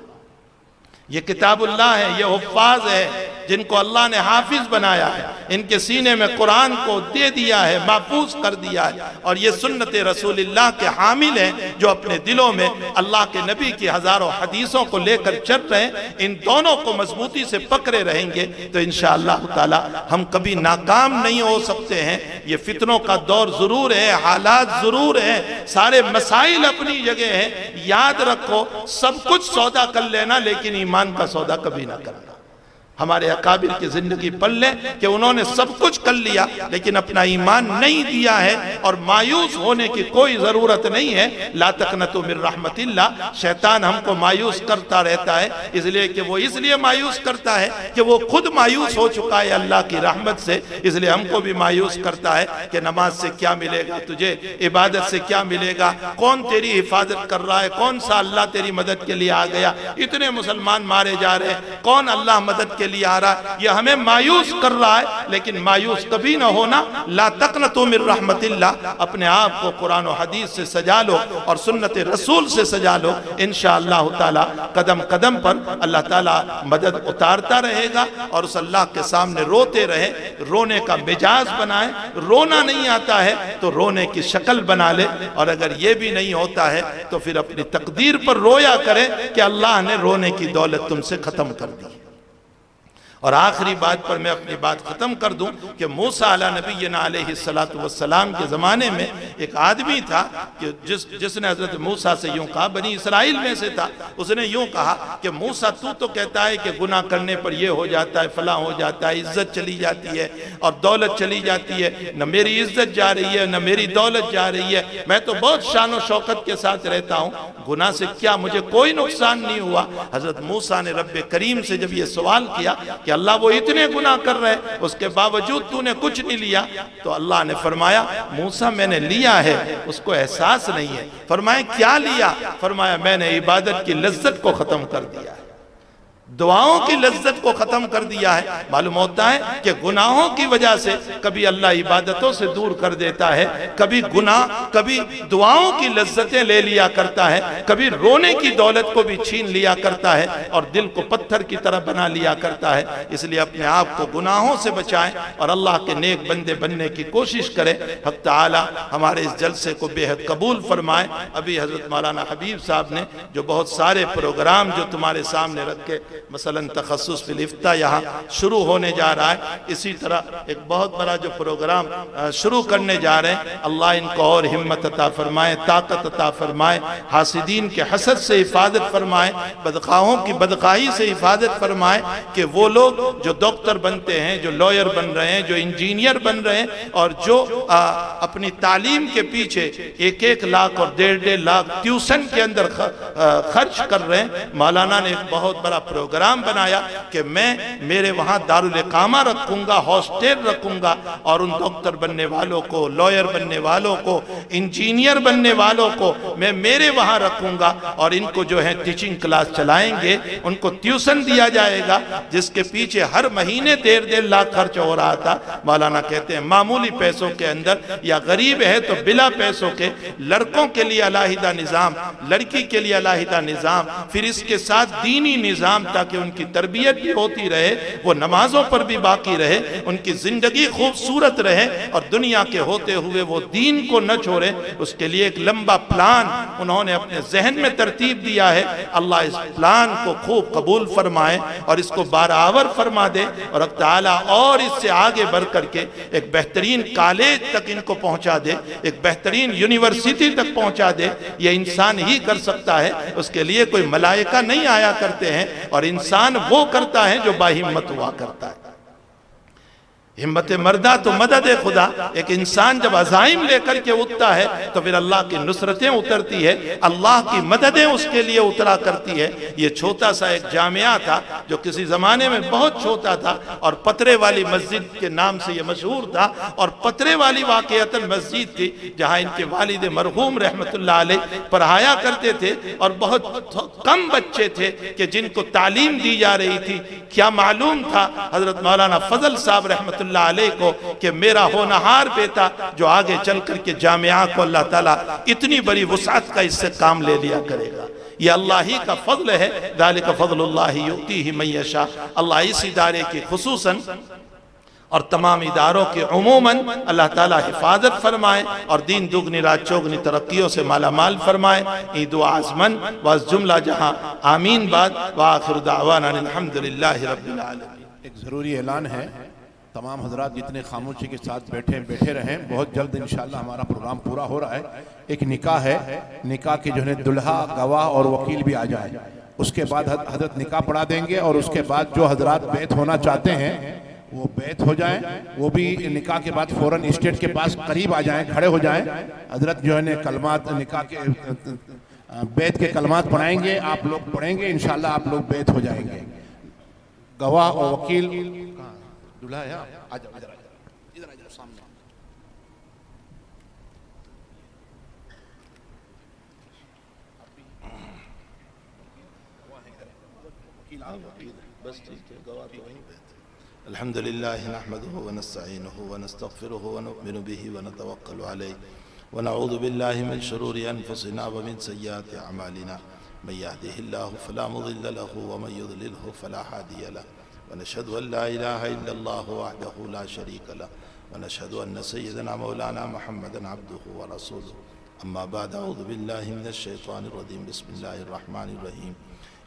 S2: یہ کتاب اللہ ہے، یہ حفاظ ہے جن کو اللہ نے حافظ بنایا ہے، ان کے سینے میں قرآن کو دے دیا ہے، محفوظ کر دیا ہے، اور یہ سنت رسول اللہ کے حامل ہیں جو اپنے دلوں میں اللہ کے نبی کی ہزاروں حدیثوں کو لے کر چل رہے ہیں۔ ان دونوں کو مضبوطی سے پکڑے رہیں گے تو انشاءاللہ تعالی ہم کبھی ناکام نہیں ہو سکتے ہیں۔ یہ فتنوں کا دور ضرور ہے، حالات ضرور ہیں، سارے مسائل اپنی جگہ ہیں، یاد رکھو سب کچھ سودا کر لینا لیکن ایمان کا سودا کبھی نہ کرنا۔ ہمارے اکابر کی زندگی پڑھ لیں کہ انہوں نے سب کچھ کر لیا لیکن اپنا ایمان نہیں دیا ہے، اور مایوس ہونے کی کوئی ضرورت نہیں ہے۔ لا تقنطوا من رحمت اللہ، شیطان ہم کو مایوس کرتا رہتا ہے، اس لیے کہ وہ اس لیے مایوس کرتا ہے کہ وہ خود مایوس ہو چکا ہے اللہ کی رحمت سے، اس لیے ہم کو بھی مایوس کرتا ہے کہ نماز سے کیا ملے گا تجھے، عبادت سے کیا ملے گا، کون تیری حفاظت کر رہا ہے، کون سا اللہ تیری مدد کے لیے آ گیا، اتنے مسلمان مارے جا رہے ہیں، کون اللہ مدد کے لیے آ رہا ہے۔ یہ ہمیں مایوس کر رہا ہے، لیکن مایوس کبھی نہ ہونا۔ لا تقنطوا من رحمت اللہ، اپنے آپ کو قرآن و حدیث سے سجا لو اور سنت رسول سے سجا لو، انشاءاللہ تعالی قدم قدم پر اللہ تعالی مدد اتارتا رہے گا، اور اس اللہ کے سامنے روتے رہے، رونے کا مجاز بنائے۔ رونا نہیں آتا ہے تو رونے کی شکل بنا لے، اور اگر یہ بھی نہیں ہوتا ہے تو پھر اپنی تقدیر پر رویا کرے کہ اللہ نے رونے کی دولت تم سے ختم کر دی۔ اور آخری بات پر میں اپنی بات ختم کر دوں کہ موسیٰ علیہ نبینا علیہ السلام کے زمانے میں ایک آدمی تھا کہ جس نے حضرت موسیٰ سے یوں کہا، بنی اسرائیل میں سے تھا، اس نے یوں کہا کہ موسیٰ تو کہتا ہے کہ گناہ کرنے پر یہ ہو جاتا ہے، فلاں ہو جاتا ہے، عزت چلی جاتی ہے اور دولت چلی جاتی ہے، نہ میری عزت جا رہی ہے نہ میری دولت جا رہی ہے، میں تو بہت شان و شوکت کے ساتھ رہتا ہوں، گناہ سے کیا مجھے کوئی نقصان نہیں ہوا۔ حضرت موسیٰ نے رب کریم سے جب یہ سوال کیا کہ اللہ وہ اتنے گناہ کر رہے اس کے باوجود تو نے کچھ نہیں لیا، تو اللہ نے فرمایا موسیٰ میں نے لیا ہے، اس کو احساس نہیں ہے۔ فرمایا کیا لیا؟ فرمایا میں نے عبادت کی لذت کو ختم کر دیا ہے، دعاؤں کی لذت کو ختم کر دیا ہے۔ معلوم ہوتا ہے کہ گناہوں کی وجہ سے کبھی اللہ عبادتوں سے دور کر دیتا ہے، کبھی گناہ کبھی دعاؤں کی لذتیں لے لیا کرتا ہے، کبھی رونے کی دولت کو بھی چھین لیا کرتا ہے اور دل کو پتھر کی طرح بنا لیا کرتا ہے۔ اس لیے اپنے آپ کو گناہوں سے بچائیں اور اللہ کے نیک بندے بننے کی کوشش کریں۔ حق تعالی ہمارے اس جلسے کو بے حد قبول فرمائے۔ ابھی حضرت مولانا حبیب صاحب نے جو بہت سارے پروگرام جو تمہارے سامنے رکھ کے مثلا تخصص فی الافتاء یہاں شروع ہونے جا رہا ہے، اسی طرح ایک بہت بڑا جو پروگرام شروع کرنے جا رہے ہیں، اللہ ان کو اور ہمت عطا فرمائے، طاقت عطا فرمائے، حاسدین کے حسد سے حفاظت فرمائے، بدخواہوں کی بدخواہی سے حفاظت فرمائے کہ وہ لوگ جو ڈاکٹر بنتے ہیں، جو لائر بن رہے ہیں، جو انجینئر بن رہے ہیں اور جو اپنی تعلیم کے پیچھے 1-1 لاکھ اور 1.5 لاکھ ٹیوشن کے اندر خرچ کر رہے ہیں، مولانا نے ایک بہت بڑا پروگرام پروگرام بنایا کہ میں میرے وہاں دارالاقامہ رکھوں گا، ہاسٹل رکھوں گا، اور ان ڈاکٹر بننے والوں کو، لائر بننے والوں کو، انجینئر بننے والوں کو میں میرے وہاں رکھوں گا، اور ان کو جو ہے ٹیچنگ کلاس چلائیں گے، ان کو ٹیوشن دیا جائے گا، جس کے پیچھے ہر مہینے 1.5 لاکھ خرچ ہو رہا تھا۔ مولانا کہتے ہیں معمولی پیسوں کے اندر، یا غریب ہے تو بلا پیسوں کے، لڑکوں کے لیے علیحدہ نظام، لڑکی کے لیے علیحدہ نظام، پھر اس کے ساتھ دینی نظام، تاکہ ان کی تربیت بھی ہوتی رہے، وہ نمازوں پر بھی باقی رہے، ان کی زندگی خوبصورت رہے، اور دنیا کے ہوتے ہوئے وہ دین کو نہ چھوڑے۔ اس کے لیے ایک لمبا پلان انہوں نے اپنے ذہن میں ترتیب دیا ہے۔ اللہ اس پلان کو خوب قبول فرمائے اور اس کو بارآور فرما دے، اور اللہ تعالیٰ اور اس سے آگے بڑھ کر کے ایک بہترین کالج تک ان کو پہنچا دے، ایک بہترین یونیورسٹی تک پہنچا دے۔ یہ انسان ہی کر سکتا ہے، اس کے لیے کوئی ملائکہ نہیں آیا کرتے ہیں، اور انسان وہ کرتا ہے جو باہمت ہوا کرتا ہے۔ ہمت مردہ تو مدد خدا۔ ایک انسان جب عزائم لے کر کے اٹھتا ہے تو پھر اللہ کی نصرتیں اترتی ہے، اللہ کی مددیں اس کے لیے اترا کرتی ہے۔ یہ چھوٹا سا ایک جامعہ تھا جو کسی زمانے میں بہت چھوٹا تھا، اور پترے والی مسجد کے نام سے یہ مشہور تھا، اور پترے والی واقعتاً مسجد تھی جہاں ان کے والد مرحوم رحمت اللہ علیہ پڑھایا کرتے تھے، اور بہت کم بچے تھے کہ جن کو تعلیم دی جا رہی تھی۔ کیا معلوم تھا حضرت مولانا فضل صاحب رحمت اللہ علیہ کو کہ میرا ہونہار بیٹا جو آگے چل کر کے جامعہ کو اللہ تعالیٰ اتنی بڑی وسعت کا اس سے کام لے لیا کرے گا۔ یہ اللہ ہی کا فضل ہے، ذالک فضل اللہ یؤتیہ من یشاء۔ اللہ اس ادارے کی خصوصاً اور تمام اداروں کے عموماً اللہ تعالیٰ حفاظت فرمائے، اور دین دگنی رات چوگنی ترقیوں سے مالا مال فرمائے۔ یہ دعا آزمن واس جملہ جہاں آمین بعد، وآخر دعوانا الحمدللہ رب العالمین۔
S3: ایک ضروری اعلان ہے، تمام حضرات جتنے خاموشی کے ساتھ بیٹھے رہیں، بہت جلد انشاءاللہ ہمارا پروگرام پورا ہو رہا ہے۔ ایک نکاح ہے، نکاح کے جو ہے دلہا، گواہ اور وکیل بھی آ جائیں، اس کے بعد حضرت نکاح پڑھا دیں گے، اور اس کے بعد جو حضرات بیعت ہونا چاہتے ہیں وہ بیعت ہو جائیں، وہ بھی نکاح کے بعد فوراً اسٹیج کے پاس قریب آ جائیں، کھڑے ہو جائیں۔ حضرت جو ہے کلمات نکاح کے بیعت کے کلمات پڑھائیں گے، آپ لوگ پڑھیں گے، انشاءاللہ آپ لوگ بیعت ہو جائیں گے۔ گواہ اور وکیل دلہا ہے، ادھر آ جاؤ سامنے۔
S2: بس ٹھیک ہے، گواہ تو وہیں پہ تھے۔ الحمدللہ نحمدہ ونستعینہ ونستغفرہ ونؤمن بہ ونتوکل علیہ ونعوذ باللہ من شرور انفسنا ومن سیئات اعمالنا، من یہدہ اللہ فلا مضل له ومن یضللہ فلا ہادی له، ونشهد أن لا إله إلا الله وحده لا شريك له، ونشهد أن سيدنا مولانا محمدا عبده ورسوله، أما بعد، أعوذ بالله من الشيطان الرجيم، بسم الله الرحمن الرحيم۔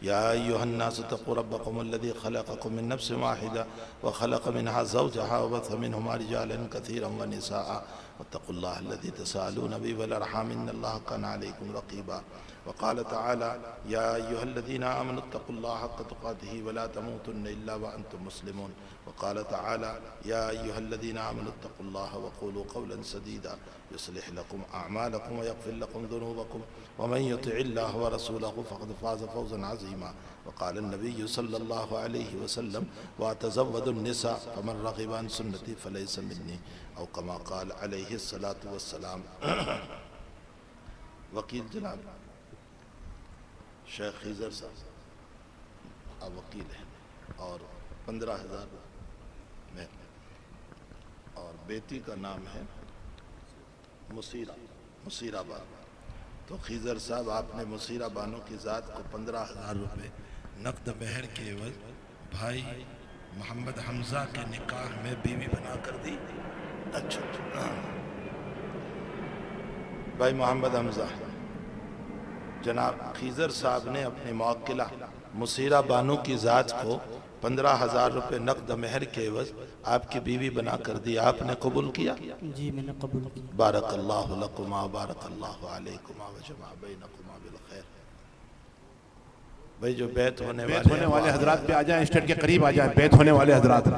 S2: يا أيها الناس اتقوا ربكم الذي خلقكم من نفس واحدة وخلق منها زوجها وبث منهما رجالا كثيرا ونساء، واتقوا الله الذي تساءلون به والأرحام إن الله كان عليكم رقيبا، وقال تعالى يا أيها الذين آمنوا اتقوا الله حق تقاته ولا تموتن إلا وأنتم مسلمون، وقال تعالى يا أيها الذين آمنوا اتقوا الله وقولوا قولا سديدا يصلح لكم أعمالكم ويغفر لكم ذنوبكم ومن يطع الله ورسوله فقد فاز فوزا عظيما، وقال النبي صلى الله عليه وسلم وتزودوا النساء فمن رغب عن سنتي فليس مني، أو كما قال عليه الصلاة والسلام۔ وکیل جناب شیخ خیزر صاحب اب وکیل ہیں، اور 15,000 میں، اور بیٹی کا نام ہے مسیرہ بانو۔ تو خیزر صاحب آپ نے مسیرہ بانو کی ذات کو 15,000 روپے نقد مہر کے عوض بھائی محمد حمزہ کے نکاح میں بیوی بنا کر دی۔ اچھا بھائی محمد حمزہ، جناب خیزر صاحب نے اپنی موکلہ مسیرہ بانو کی ذات کو 15,000 روپے نقد مہر کے عوض آپ کی بیوی بنا کر دی، آپ نے قبول کیا؟
S4: جی میں نے قبول کیا۔
S2: بارک اللہ لکما بارک اللہ علیکما وجمع بینکما بالخیر۔ بھائی جو بیعت ہونے
S3: والے حضرات بھی آ جائیں، اسٹیج کے قریب آ جائیں، بیعت ہونے والے حضرات۔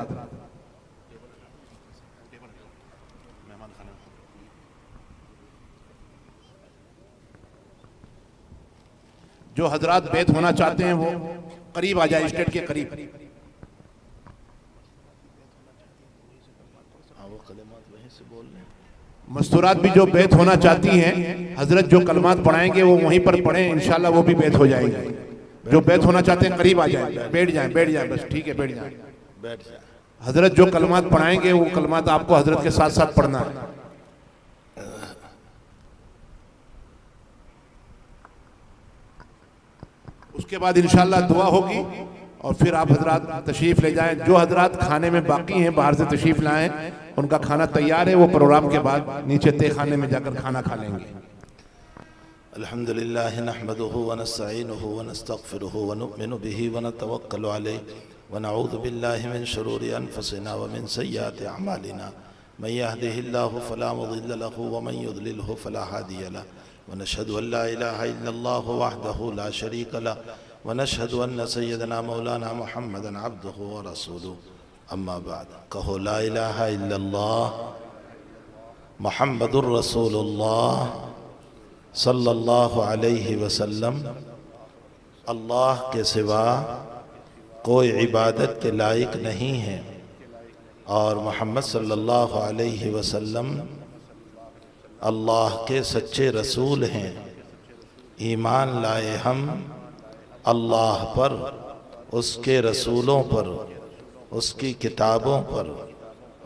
S3: جو حضرات بیعت ہونا چاہتے ہیں وہ قریب آ جائے اسٹیج کے قریب.
S2: وہ کلمات وہیں سے بول لیں.
S3: مستورات بھی جو بیعت ہونا چاہتی ہیں حضرت جو کلمات پڑھائیں گے وہ وہیں پر پڑھیں، انشاءاللہ وہ بھی بیعت ہو جائے گی. جو بیعت ہونا چاہتے ہیں قریب آ جائیں، بیٹھ جائیں بس. ٹھیک ہے، بیٹھ جائیں.
S2: بیٹھ جائیں.
S3: حضرت جو کلمات پڑھائیں گے وہ کلمات آپ کو حضرت کے ساتھ ساتھ پڑھنا ہے. اس کے بعد انشاءاللہ دعا ہوگی اور پھر آپ حضرات تشریف لے جائیں. جو حضرات کھانے میں باقی ہیں باہر سے تشریف لائیں، ان کا کھانا تیار ہے، وہ پروگرام کے بعد نیچے تہ خانے میں جا کر کھانا کھا لیں گے.
S2: الحمد لله نحمده ونستعينه ونستغفره ونؤمن به ونتوكل عليه ونعوذ بالله من شرور أنفسنا ومن سيئات أعمالنا من يهده الله فلا مضل له ومن يضلله فلا هادي له ونشهد أن لا إله إلا الله وحده لا شريك له ونشهد أن سيدنا مولانا محمدا عبده ورسوله. أما بعد، کہو لا إله إلا الله محمد رسول اللہ صلی اللہ علیہ وسلم. اللہ کے سوا کوئی عبادت کے لائق نہیں ہے اور محمد صلی اللہ علیہ وسلم اللہ کے سچے رسول ہیں. ایمان لائے ہم اللہ پر، اس کے رسولوں پر، اس کی کتابوں پر،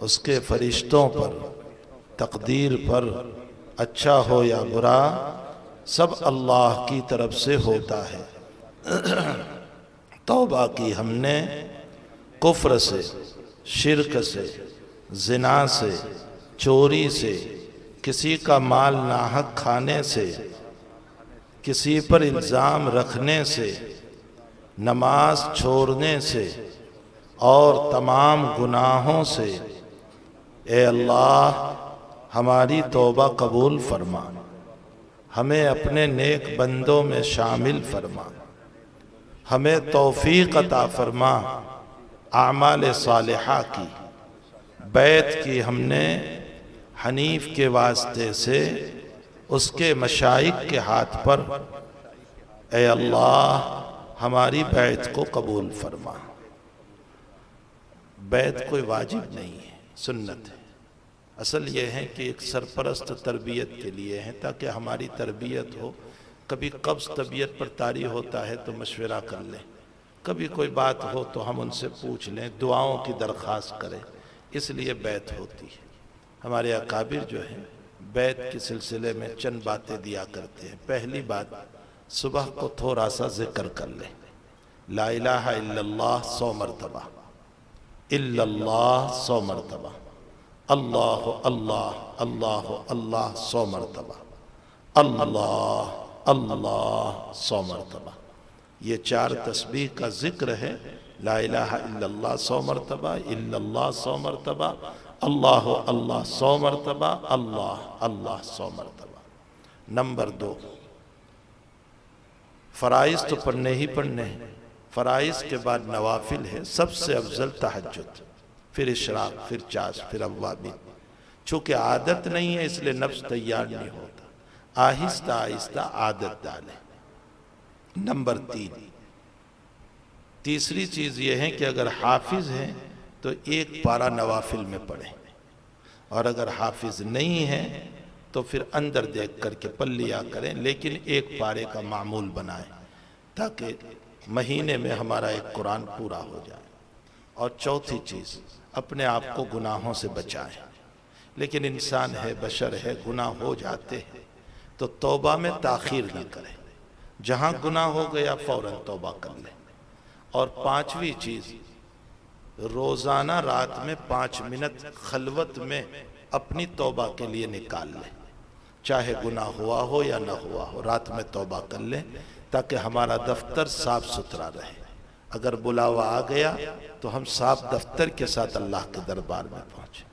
S2: اس کے فرشتوں پر، تقدیر پر، اچھا ہو یا برا سب اللہ کی طرف سے ہوتا ہے. توبہ کی ہم نے کفر سے، شرک سے، زنا سے، چوری سے، کسی کا مال ناحق کھانے سے، کسی پر الزام رکھنے سے، نماز چھوڑنے سے اور تمام گناہوں سے. اے اللہ ہماری توبہ قبول فرما، ہمیں اپنے نیک بندوں میں شامل فرما، ہمیں توفیق عطا فرما اعمال صالحہ کی. بیعت کی ہم نے حنیف کے واسطے سے اس کے مشائخ کے ہاتھ پر. اے اللہ ہماری بیعت کو قبول فرما. بیعت کوئی واجب نہیں ہے، سنت ہے. اصل یہ ہے کہ ایک سرپرست تربیت کے لیے ہے تاکہ ہماری تربیت ہو. کبھی قبض طبیعت پر طاری ہوتا ہے تو مشورہ کر لیں، کبھی کوئی بات ہو تو ہم ان سے پوچھ لیں، دعاؤں کی درخواست کریں. اس لیے بیعت ہوتی ہے. ہمارے اکابر جو ہیں بیعت کے سلسلے میں چند باتیں دیا کرتے ہیں. پہلی بات، صبح کو تھوڑا سا ذکر کر لیں. لا الہ الا اللہ 100 مرتبہ، الا اللہ 100 مرتبہ، اللہ اللہ اللہ اللہ 100 مرتبہ، اللہ اللہ 100 مرتبہ. یہ 4 تسبیح کا ذکر ہے. لا الہ الا اللہ 100 مرتبہ، الا اللہ 100 مرتبہ، اللہ اللہ 100 مرتبہ، اللہ اللہ 100 مرتبہ. نمبر 2، فرائض تو پڑھنے ہی پڑھنے ہیں. فرائض کے بعد نوافل ہے. سب سے افضل تہجد، پھر اشراق، پھر چاش، پھر اوابین. چونکہ عادت نہیں ہے اس لیے نفس تیار نہیں ہوتا. آہستہ آہستہ عادت ڈالیں. نمبر 3، تیسری چیز یہ ہے کہ اگر حافظ ہیں تو 1 پارہ نوافل میں پڑھیں، اور اگر حافظ نہیں ہیں تو پھر اندر دیکھ کر کے پلیا کریں، لیکن 1 پارے کا معمول بنائیں تاکہ مہینے میں ہمارا ایک قرآن پورا ہو جائے. اور چوتھی چیز، اپنے آپ کو گناہوں سے بچائیں. لیکن انسان ہے، بشر ہے، گناہ ہو جاتے ہیں تو توبہ میں تاخیر نہ کریں. جہاں گناہ ہو گیا فوراً توبہ کر لیں. اور 5ویں چیز، روزانہ رات میں 5 منٹ خلوت میں اپنی توبہ کے لیے نکال لیں. چاہے گناہ ہوا ہو یا نہ ہوا ہو، رات میں توبہ کر لیں تاکہ ہمارا دفتر صاف ستھرا رہے. اگر بلاوا آ گیا تو ہم صاف دفتر کے ساتھ اللہ کے دربار میں پہنچیں.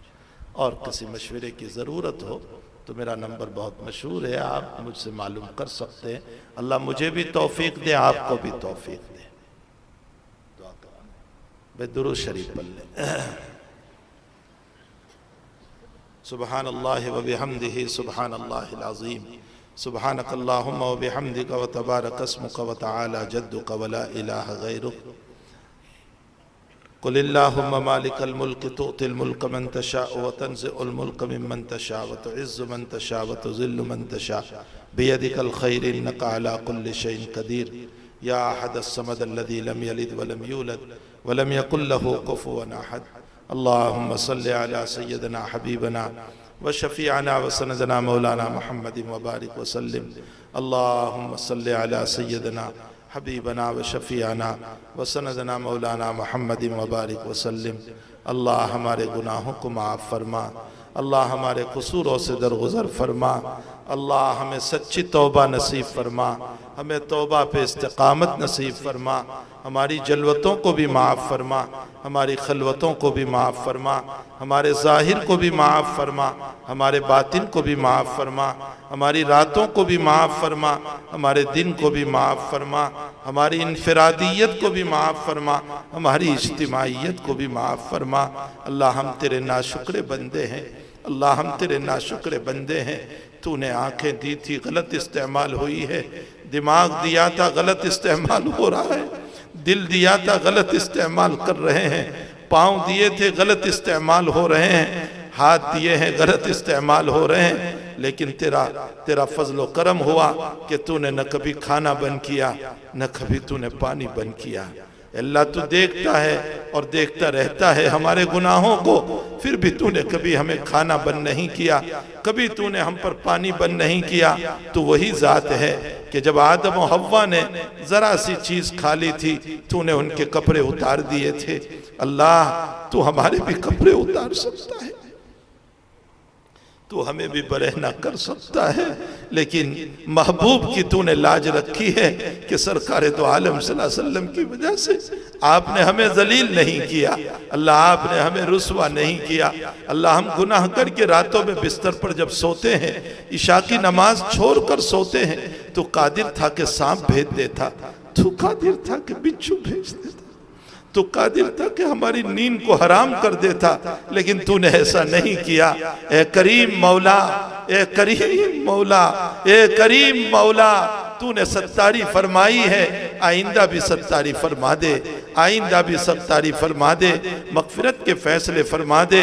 S2: اور کسی مشورے کی ضرورت ہو تو میرا نمبر بہت مشہور ہے، آپ مجھ سے معلوم کر سکتے ہیں. اللہ مجھے بھی توفیق دے، آپ کو بھی توفیق دے. دعا کریں، بے درود شریف پڑھ لیں. سبحان اللہ و بحمدہ سبحان اللہ العظیم سبحانک اللہم و بحمدک و تبارک اسمک و تعالی جدک و لا الہ غیرک قل اللہم مالک الملک تؤتی الملک من تشاء و تنزع الملک ممن تشاء و تعز من تشاء و تذل من تشاء بیدک الخیر انک علی کل شیء قدیر یا احد الصمد الذی لم یلد ولم یولد ولم یکن له کفوا احد اللہم صلی علی سیدنا حبیبنا وشفیعنا وسندنا مولانا محمد وبارک وسلم اللہم صلی علی سیدنا حبیبنا وشفیعنا وسندنا مولانا محمد وبارک وسلم اللہ ہمارے گناہوں کو معاف فرما، اللہ ہمارے قصوروں سے درگزر فرما، اللہ ہمیں سچی توبہ نصیب فرما، ہمیں توبہ پہ استقامت نصیب فرما، ہماری جلوتوں کو بھی معاف فرما، ہماری خلوتوں کو بھی معاف فرما، ہمارے ظاہر کو بھی معاف فرما، ہمارے باطن کو بھی معاف فرما، ہماری راتوں کو بھی معاف فرما، ہمارے دن کو بھی معاف فرما، ہماری انفرادیت کو بھی معاف فرما، ہماری اجتماعیت کو بھی معاف فرما۔ اللہ ہم تیرے ناشکر بندے ہیں، اللہ ہم تیرے ناشکر بندے ہیں۔ تو نے آنکھیں دی تھی غلط استعمال ہوئی ہے، دماغ دیا تھا غلط استعمال ہو رہا ہے، دل دیا تھا غلط استعمال کر رہے ہیں، پاؤں دیے تھے غلط استعمال ہو رہے ہیں، ہاتھ دیے ہیں غلط استعمال ہو رہے ہیں، لیکن تیرا فضل و کرم ہوا کہ تو نے نہ کبھی کھانا بند کیا نہ کبھی تو نے پانی بند کیا۔ اللہ تو دیکھتا ہے اور دیکھتا رہتا ہے ہمارے گناہوں کو، پھر بھی تو نے کبھی ہمیں کھانا بند نہیں کیا، کبھی تو نے ہم پر پانی بند نہیں کیا۔ تو وہی ذات ہے کہ جب آدم و حوا نے ذرا سی چیز کھا لی تھی تو نے ان کے کپڑے اتار دیے تھے۔ اللہ تو ہمارے بھی کپڑے اتار سکتا ہے، تو ہمیں بھی برہنہ کر سکتا ہے، لیکن محبوب کی تو نے لاج رکھی ہے کہ سرکار دو عالم صلی اللہ علیہ وسلم کی وجہ سے آپ نے ہمیں ذلیل نہیں کیا، اللہ آپ نے ہمیں رسوا نہیں کیا۔ اللہ ہم گناہ کر کے راتوں میں بستر پر جب سوتے ہیں، عشاء کی نماز چھوڑ کر سوتے ہیں، تو قادر تھا کہ سانپ بھیج دیتا، تو قادر تھا کہ بچھو بھیج دیتا، تو قادر تھا کہ ہماری نیند کو حرام کر دیتا، لیکن تو نے ایسا نہیں کیا۔ اے کریم مولا، اے کریم مولا، اے کریم مولا، تو نے ستاری فرمائی ہے، آئندہ بھی ستاری فرما دے، آئندہ بھی ستاری فرما دے، مغفرت کے فیصلے فرما دے،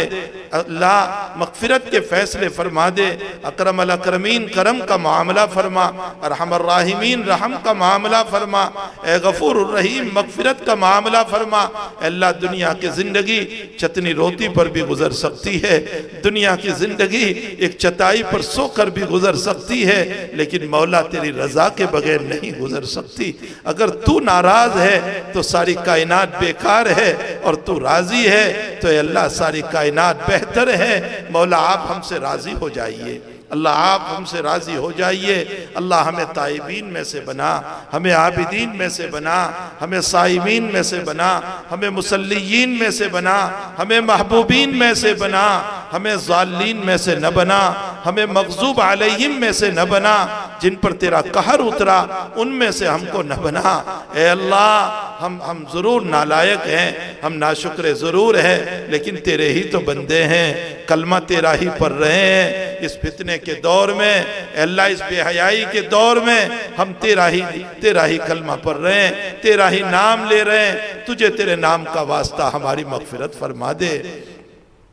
S2: اللہ مغفرت کے فیصلے فرما دے، اکرم الاکرمین کرم کا معاملہ فرما، ارحم الراحمین رحم کا معاملہ فرما، اے غفور الرحیم مغفرت کا معاملہ فرما۔ اے اللہ دنیا کی زندگی چتنی روٹی پر بھی گزر سکتی ہے، دنیا کی زندگی ایک چٹائی پر سو کر بھی گزر سکتی ہے، لیکن مولا تیری رضا کے بغیر نہیں گزر سکتی۔ اگر تو ناراض ہے تو ساری کائنات بیکار ہے، اور تو راضی ہے تو اے اللہ ساری کائنات بہتر ہے۔ مولا آپ ہم سے راضی ہو جائیے، اللہ آپ ہم سے راضی ہو جائیے۔ اللہ ہمیں تائبین میں سے بنا، ہمیں عابدین میں سے بنا، ہمیں صائمین میں سے بنا، ہمیں مصلیین میں سے بنا، ہمیں محبوبین میں سے بنا، ہمیں ضالین میں سے نہ بنا، ہمیں مغضوب علیہم میں سے نہ بنا، جن پر تیرا قہر اترا ان میں سے ہم کو نہ بنا۔ اے اللہ ہم ضرور نالائق ہیں، ہم ناشکر ضرور ہیں، لیکن تیرے ہی تو بندے ہیں، کلمہ تیرا ہی پڑھ رہے ہیں۔ اس فتنے کے دور میں اے اللہ، اس بے حیائی کے دور میں ہم تیرا ہی کلمہ پڑھ رہے ہیں، تیرا ہی نام لے رہے ہیں۔ تجھے تیرے نام کا واسطہ ہماری مغفرت فرما دے۔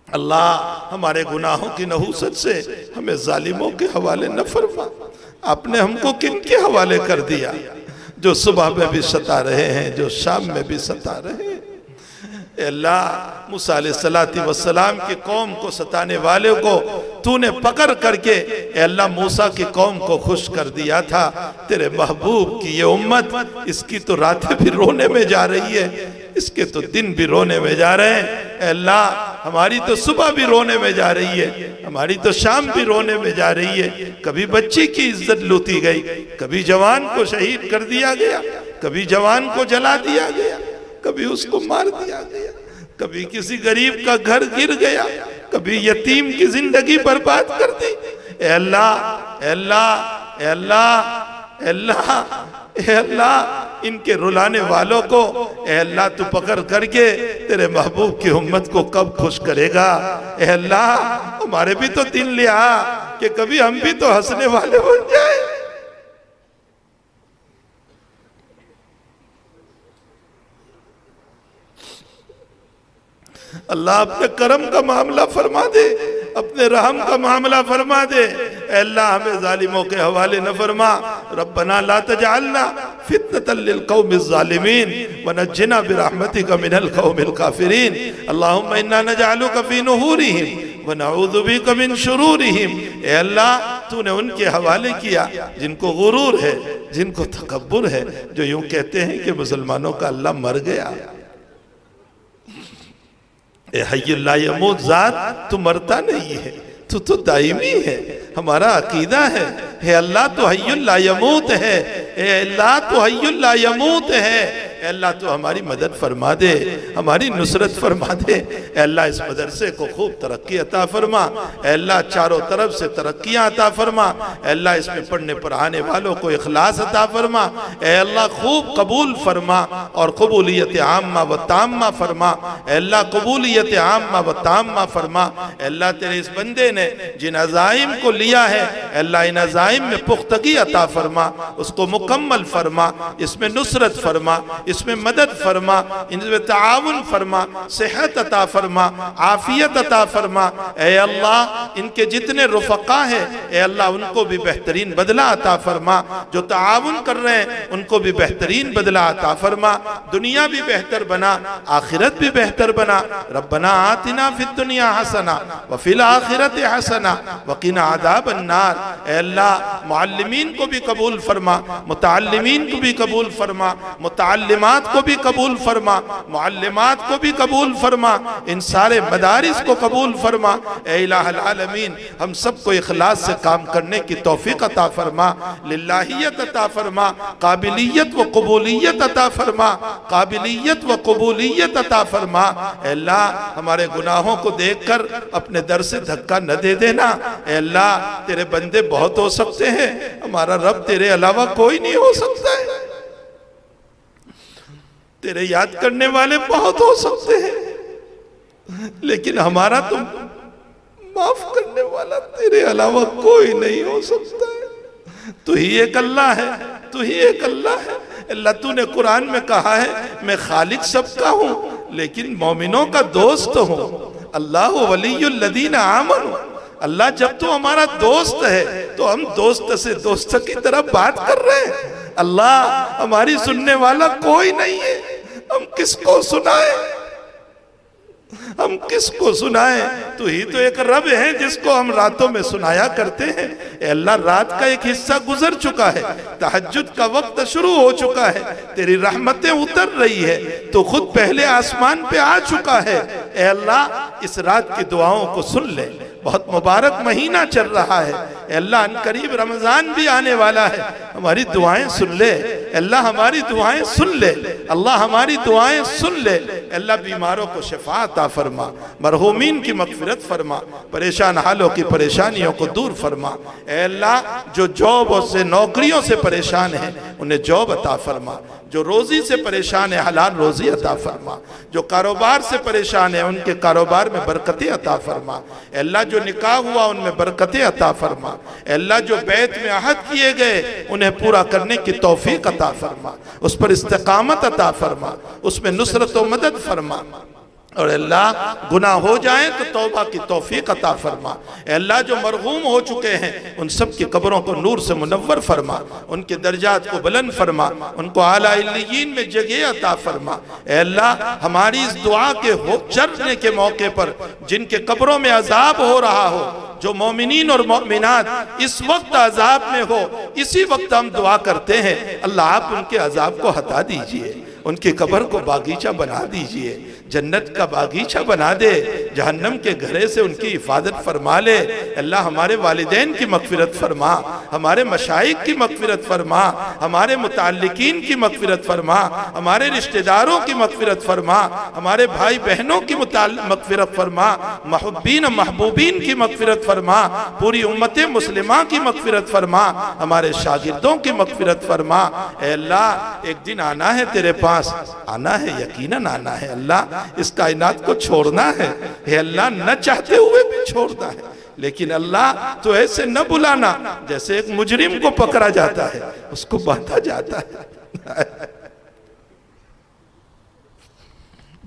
S2: اللہ ہمارے گناہوں کی نحوست سے ہمیں ظالموں کے حوالے نہ فرما۔ آپ نے ہم کو کن کے حوالے کر دیا؟ جو صبح میں بھی ستا رہے ہیں، جو شام میں بھی ستا رہے ہیں۔ اے اللہ موسیٰ علیہ السلام کی قوم کو ستانے والے کو تو نے پکڑ کر کے اے اللہ موسیٰ کی قوم کو خوش کر دیا تھا۔ تیرے محبوب کی یہ امت، اس کی تو راتیں بھی رونے میں جا رہی ہے، اس کے تو دن بھی رونے میں جا رہے ہیں۔ اے اللہ ہماری تو صبح بھی رونے میں جا رہی ہے، ہماری تو شام بھی رونے میں جا رہی ہے۔ کبھی بچی کی عزت لوٹی گئی، کبھی جوان کو شہید کر دیا گیا، کبھی جوان کو جلا دیا گیا، کبھی اس کو مار دیا گیا، کبھی کسی غریب کا گھر گر گیا، کبھی یتیم کی زندگی برباد کر دی۔ اے اللہ اے اللہ اے اللہ اے اللہ اے اللہ ان کے رلانے والوں کو اے اللہ تو پکڑ کر کے تیرے محبوب کی امت کو کب خوش کرے گا؟ اے اللہ ہمارے بھی تو دن لیا کہ کبھی ہم بھی تو ہنسنے والے بن جائیں۔ اللہ اپنے کرم کا معاملہ فرما دے، اپنے رحم کا معاملہ فرما دے۔ اے اللہ ہمیں ظالموں کے حوالے نہ فرما۔ ربنا لا تجعلنا فتنة للقوم الظالمین ونجنا برحمتک من القوم الکافرین۔ اللہم انا نجعلک فی نحورہم ونعوذ بک من شرورہم۔ اے اللہ تو نے ان کے حوالے کیا جن کو غرور ہے، جن کو تکبر ہے، جو یوں کہتے ہیں کہ مسلمانوں کا اللہ مر گیا۔ اے حی لا یموت ذات، تو مرتا نہیں ہے، تو دائمی ہے، ہمارا عقیدہ ہے۔ اے اللہ تو حی لا یموت ہے، اے اللہ تو حی لا یموت ہے۔ اے اللہ تو ہماری مدد فرما دے، ہماری نصرت فرما دے۔ اے اللہ اس مدرسے کو خوب ترقی عطا فرما۔ اے اللہ چاروں طرف سے ترقیاں عطا فرما۔ اے اللہ اس میں پڑھنے پڑھانے والوں کو اخلاص عطا فرما۔ اے اللہ خوب قبول فرما اور قبولیت عامہ و تامہ فرما۔ اے اللہ قبولیت عامہ و تامہ فرما۔ اے اللہ تیرے اس بندے نے جن عزائم کو لیا ہے، اے اللہ ان عزائم میں پختگی عطا فرما، اس کو مکمل فرما، اس میں نصرت فرما، اس میں مدد فرما، ان میں تعاون فرما، صحت عطا فرما، عافیت عطا فرما۔ اے اللہ ان کے جتنے رفقا ہیں، اے اللہ ان کو بھی بہترین بدلہ عطا فرما، جو تعاون کر رہے ہیں ان کو بھی بہترین بدلہ عطا فرما، دنیا بھی بہتر بنا، آخرت بھی بہتر بنا۔ ربنا آتنا فی الدنیا حسنہ وفی الآخرت حسنہ وقنا عذاب النار۔ اے اللہ معلمین کو بھی قبول فرما، متعلمین کو بھی قبول فرما، متعلمات کو بھی قبول فرما، معلمات کو بھی قبول فرما، ان سارے مدارس کو قبول فرما۔ اے الہ العالمین ہم سب کو اخلاص سے کام کرنے کی توفیق عطا فرما، للہیت عطا فرما، قابلیت و قبولیت عطا فرما، قابلیت و قبولیت عطا فرما۔ اے اللہ ہمارے گناہوں کو دیکھ کر اپنے در سے دھکا نہ دے دینا۔ اے اللہ تیرے بندے بہت ہو سکتے ہیں، ہمارا رب تیرے علاوہ کوئی نہیں ہو سکتا ہے، تیرے یاد کرنے والے بہت ہو سکتے ہیں، لیکن ہمارا تو معاف کرنے والا تیرے علاوہ کوئی نہیں ہو سکتا ہے۔ تو ہی ایک اللہ ہے، تو ہی ایک اللہ ہے۔ اللہ تو نے قرآن میں کہا ہے میں خالق سب کا ہوں لیکن مومنوں کا دوست ہوں۔ اللہ ولی الذین آمنوا۔ اللہ جب تو ہمارا دوست ہے تو ہم دوست سے دوست کی طرح بات کر رہے ہیں۔ اللہ ہماری سننے والا کوئی نہیں ہے، ہم کس کو سنائیں، ہم کس کو سنائیں؟ تو ہی تو ایک رب ہے جس کو ہم راتوں میں سنایا کرتے ہیں۔ اے اللہ رات کا ایک حصہ گزر چکا ہے، تہجد کا وقت شروع ہو چکا ہے، تیری رحمتیں اتر رہی ہے، تو خود پہلے آسمان پہ آ چکا ہے۔ اے اللہ اس رات کی دعاؤں کو سن لے، بہت مبارک مہینہ چل رہا ہے۔ اے اللہ ان قریب رمضان بھی آنے والا ہے، ہماری دعائیں سن لے۔ اے اللہ ہماری دعائیں سن لے، اللہ ہماری دعائیں سن لے۔ اے اللہ بیماروں کو شفا عطا فرما، مرحومین کی مغفرت فرما، پریشان حالوں کی پریشانیوں کو دور فرما۔ اے اللہ جو جاب سے نوکریوں سے پریشان ہیں انہیں جاب عطا فرما، جو روزی سے پریشان ہے حلال روزی عطا فرما، جو کاروبار سے پریشان ہے ان کے کاروبار میں برکتیں عطا فرما۔ اے اللہ جو نکاح ہوا ان میں برکتیں عطا فرما۔ اے اللہ جو بیت میں عہد کیے گئے انہیں پورا کرنے کی توفیق عطا فرما، اس پر استقامت عطا فرما، اس میں نصرت و مدد فرما۔ اور اللہ گناہ ہو جائیں تو توبہ کی توفیق عطا فرما۔ اے اللہ جو مرحوم ہو چکے ہیں ان سب کی قبروں کو نور سے منور فرما، ان کے درجات کو بلند فرما، ان کو اعلیٰ علیین میں جگہ عطا فرما۔ اے اللہ ہماری اس دعا کے چرنے کے موقع پر جن کے قبروں میں عذاب ہو رہا ہو، جو مومنین اور مومنات اس وقت عذاب میں ہو، اسی وقت ہم دعا کرتے ہیں اللہ آپ ان کے عذاب کو ہٹا دیجئے، ان کی قبر کو باغیچہ بنا دیجئے، جنت کا باغیچہ بنا دے، جہنم کے گھرے سے ان کی حفاظت فرما لے۔ اللہ ہمارے والدین کی مغفرت فرما، ہمارے مشائخ کی مغفرت فرما، ہمارے متعلقین کی مغفرت فرما، ہمارے رشتہ داروں کی مغفرت فرما، ہمارے بھائی بہنوں کی مغفرت فرما، محبین محبوبین کی مغفرت فرما، پوری امت مسلمہ کی مغفرت فرما، ہمارے شاگردوں کی مغفرت فرما۔ اے اللہ ایک دن آنا ہے تیرے پاس، آنا ہے یقیناً آنا ہے۔ اللہ اس کائنات کو چھوڑنا ہے، اے اللہ نہ چاہتے ہوئے بھی چھوڑنا ہے، لیکن اللہ تو ایسے نہ بلانا جیسے ایک مجرم کو پکڑا جاتا ہے اس کو باندھا جاتا ہے،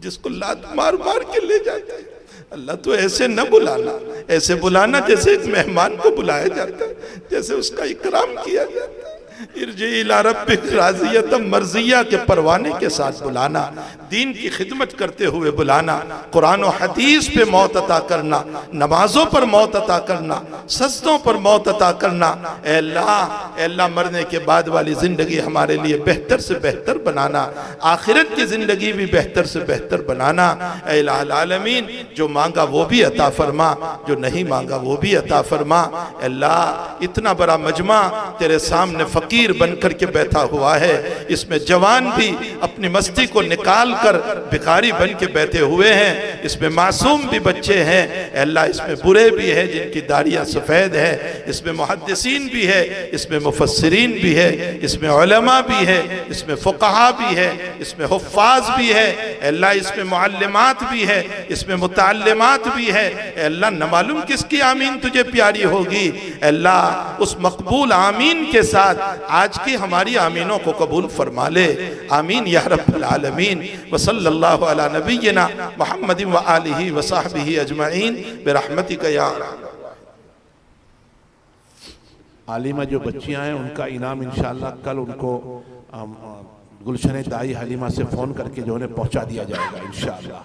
S2: جس کو لات مار مار کے لے جاتے ہیں۔ اللہ تو ایسے نہ بلانا، ایسے بلانا جیسے ایک مہمان کو بلایا جاتا ہے، جیسے اس کا اکرام کیا جاتا ہے۔ ارجعی الی ربک راضیۃ مرضیہ کے پروانے کے ساتھ بلانا، دین کی خدمت کرتے ہوئے بلانا، قرآن و حدیث پہ موت عطا کرنا، نمازوں پر موت عطا کرنا، سجدوں پر موت عطا کرنا۔ اے اللہ مرنے کے بعد والی زندگی ہمارے لیے بہتر سے بہتر بنانا، آخرت کی زندگی بھی بہتر سے بہتر بنانا۔ اے الہ العالمین، جو مانگا وہ بھی عطا فرما، جو نہیں مانگا وہ بھی عطا فرما۔ اے اللہ اتنا بڑا مجمع تیرے سامنے فقیر بن کر کے بیٹھا ہوا ہے، اس میں جوان بھی اپنی مستی کو نکال کر بھکاری بن کے بیٹھے ہوئے ہیں، اس میں معصوم بھی بچے ہیں، اے اللہ اس میں برے بھی ہیں جن کی داڑیاں سفید ہے، اس میں محدثین بھی ہے، اس میں مفسرین بھی ہے، اس میں علماء بھی ہے، اس میں فقہاء بھی ہے، اس میں حفاظ بھی ہے، اے اللہ اس میں معلمات بھی ہے، اس میں متعلمات بھی ہے۔ اے اللہ نہ معلوم کس کی آمین تجھے پیاری ہوگی، اے اللہ اس مقبول آمین کے ساتھ آج کی ہماری آمینوں کو قبول فرما لے، آمین یا رب العالمین۔ وصلی اللہ علی نبینا محمد وآلہ وصحبہ اجمعین برحمتک یا ارحم۔
S3: عالمہ جو بچیاں ہیں ان کا انعام انشاءاللہ کل ان کو گلشن دائی حلیمہ سے فون کر کے جو انہیں پہنچا دیا جائے گا انشاءاللہ۔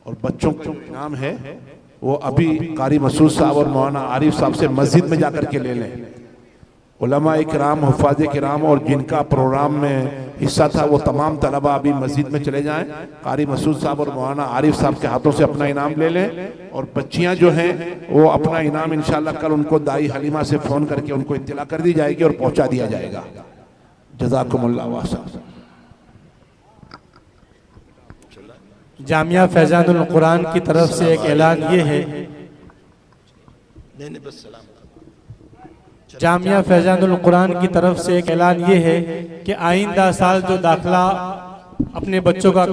S3: اور بچوں کو جو انعام ہے وہ ابھی قاری مسعود صاحب اور مولانا عارف صاحب سے مسجد میں جا کر کے لے لیں۔ علماء کرام، حفاظ کرام اور جن کا پروگرام میں حصہ تھا وہ تمام طلبہ ابھی مسجد میں چلے جائیں، قاری مسعود صاحب اور مولانا عارف صاحب کے ہاتھوں سے اپنا انعام لے لیں، اور بچیاں جو ہیں وہ اپنا انعام انشاءاللہ کل ان کو دائی حلیمہ سے فون کر کے ان کو اطلاع کر دی جائے گی اور پہنچا دیا جائے گا۔ جزاکم اللہ واسع۔
S1: جامعہ فیضان القرآن کی طرف سے ایک اعلان یہ ہے، جامعہ فیضان القرآن کی طرف سے ایک اعلان یہ ہے کہ آئندہ سال جو داخلہ اپنے بچوں کا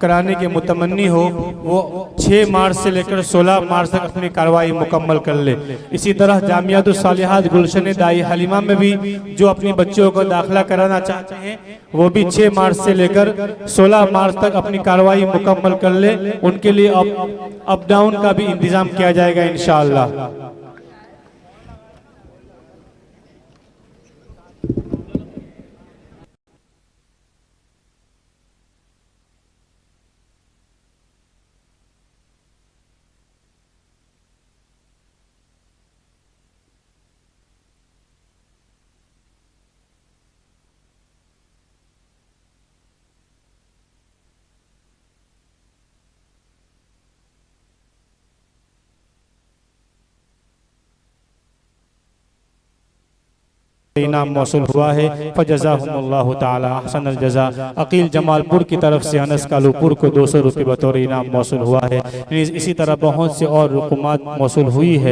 S1: کرانے کے متمنی ہو وہ 6 مارچ سے لے کر 16 مارچ تک اپنی کارروائی مکمل کر لے۔ اسی طرح جامعۃ الصالحات گلشن دائی حلیمہ میں بھی جو اپنی بچوں کو داخلہ کرانا چاہتے ہیں وہ بھی 6 مارچ سے لے کر 16 مارچ تک اپنی کارروائی مکمل کر لے۔ ان کے لیے اپ ڈاؤن کا بھی انتظام کیا جائے گا انشاءاللہ۔ انعام موصول ہوا ہے، فجزاہم اللہ تعالی احسن الجزا۔ عقیل جمال پور کی طرف سے انس کالو پور کو 200 روپے بطور انعام موصول ہوا ہے۔ اسی طرح بہت سے اور رقومات موصول ہوئی ہے۔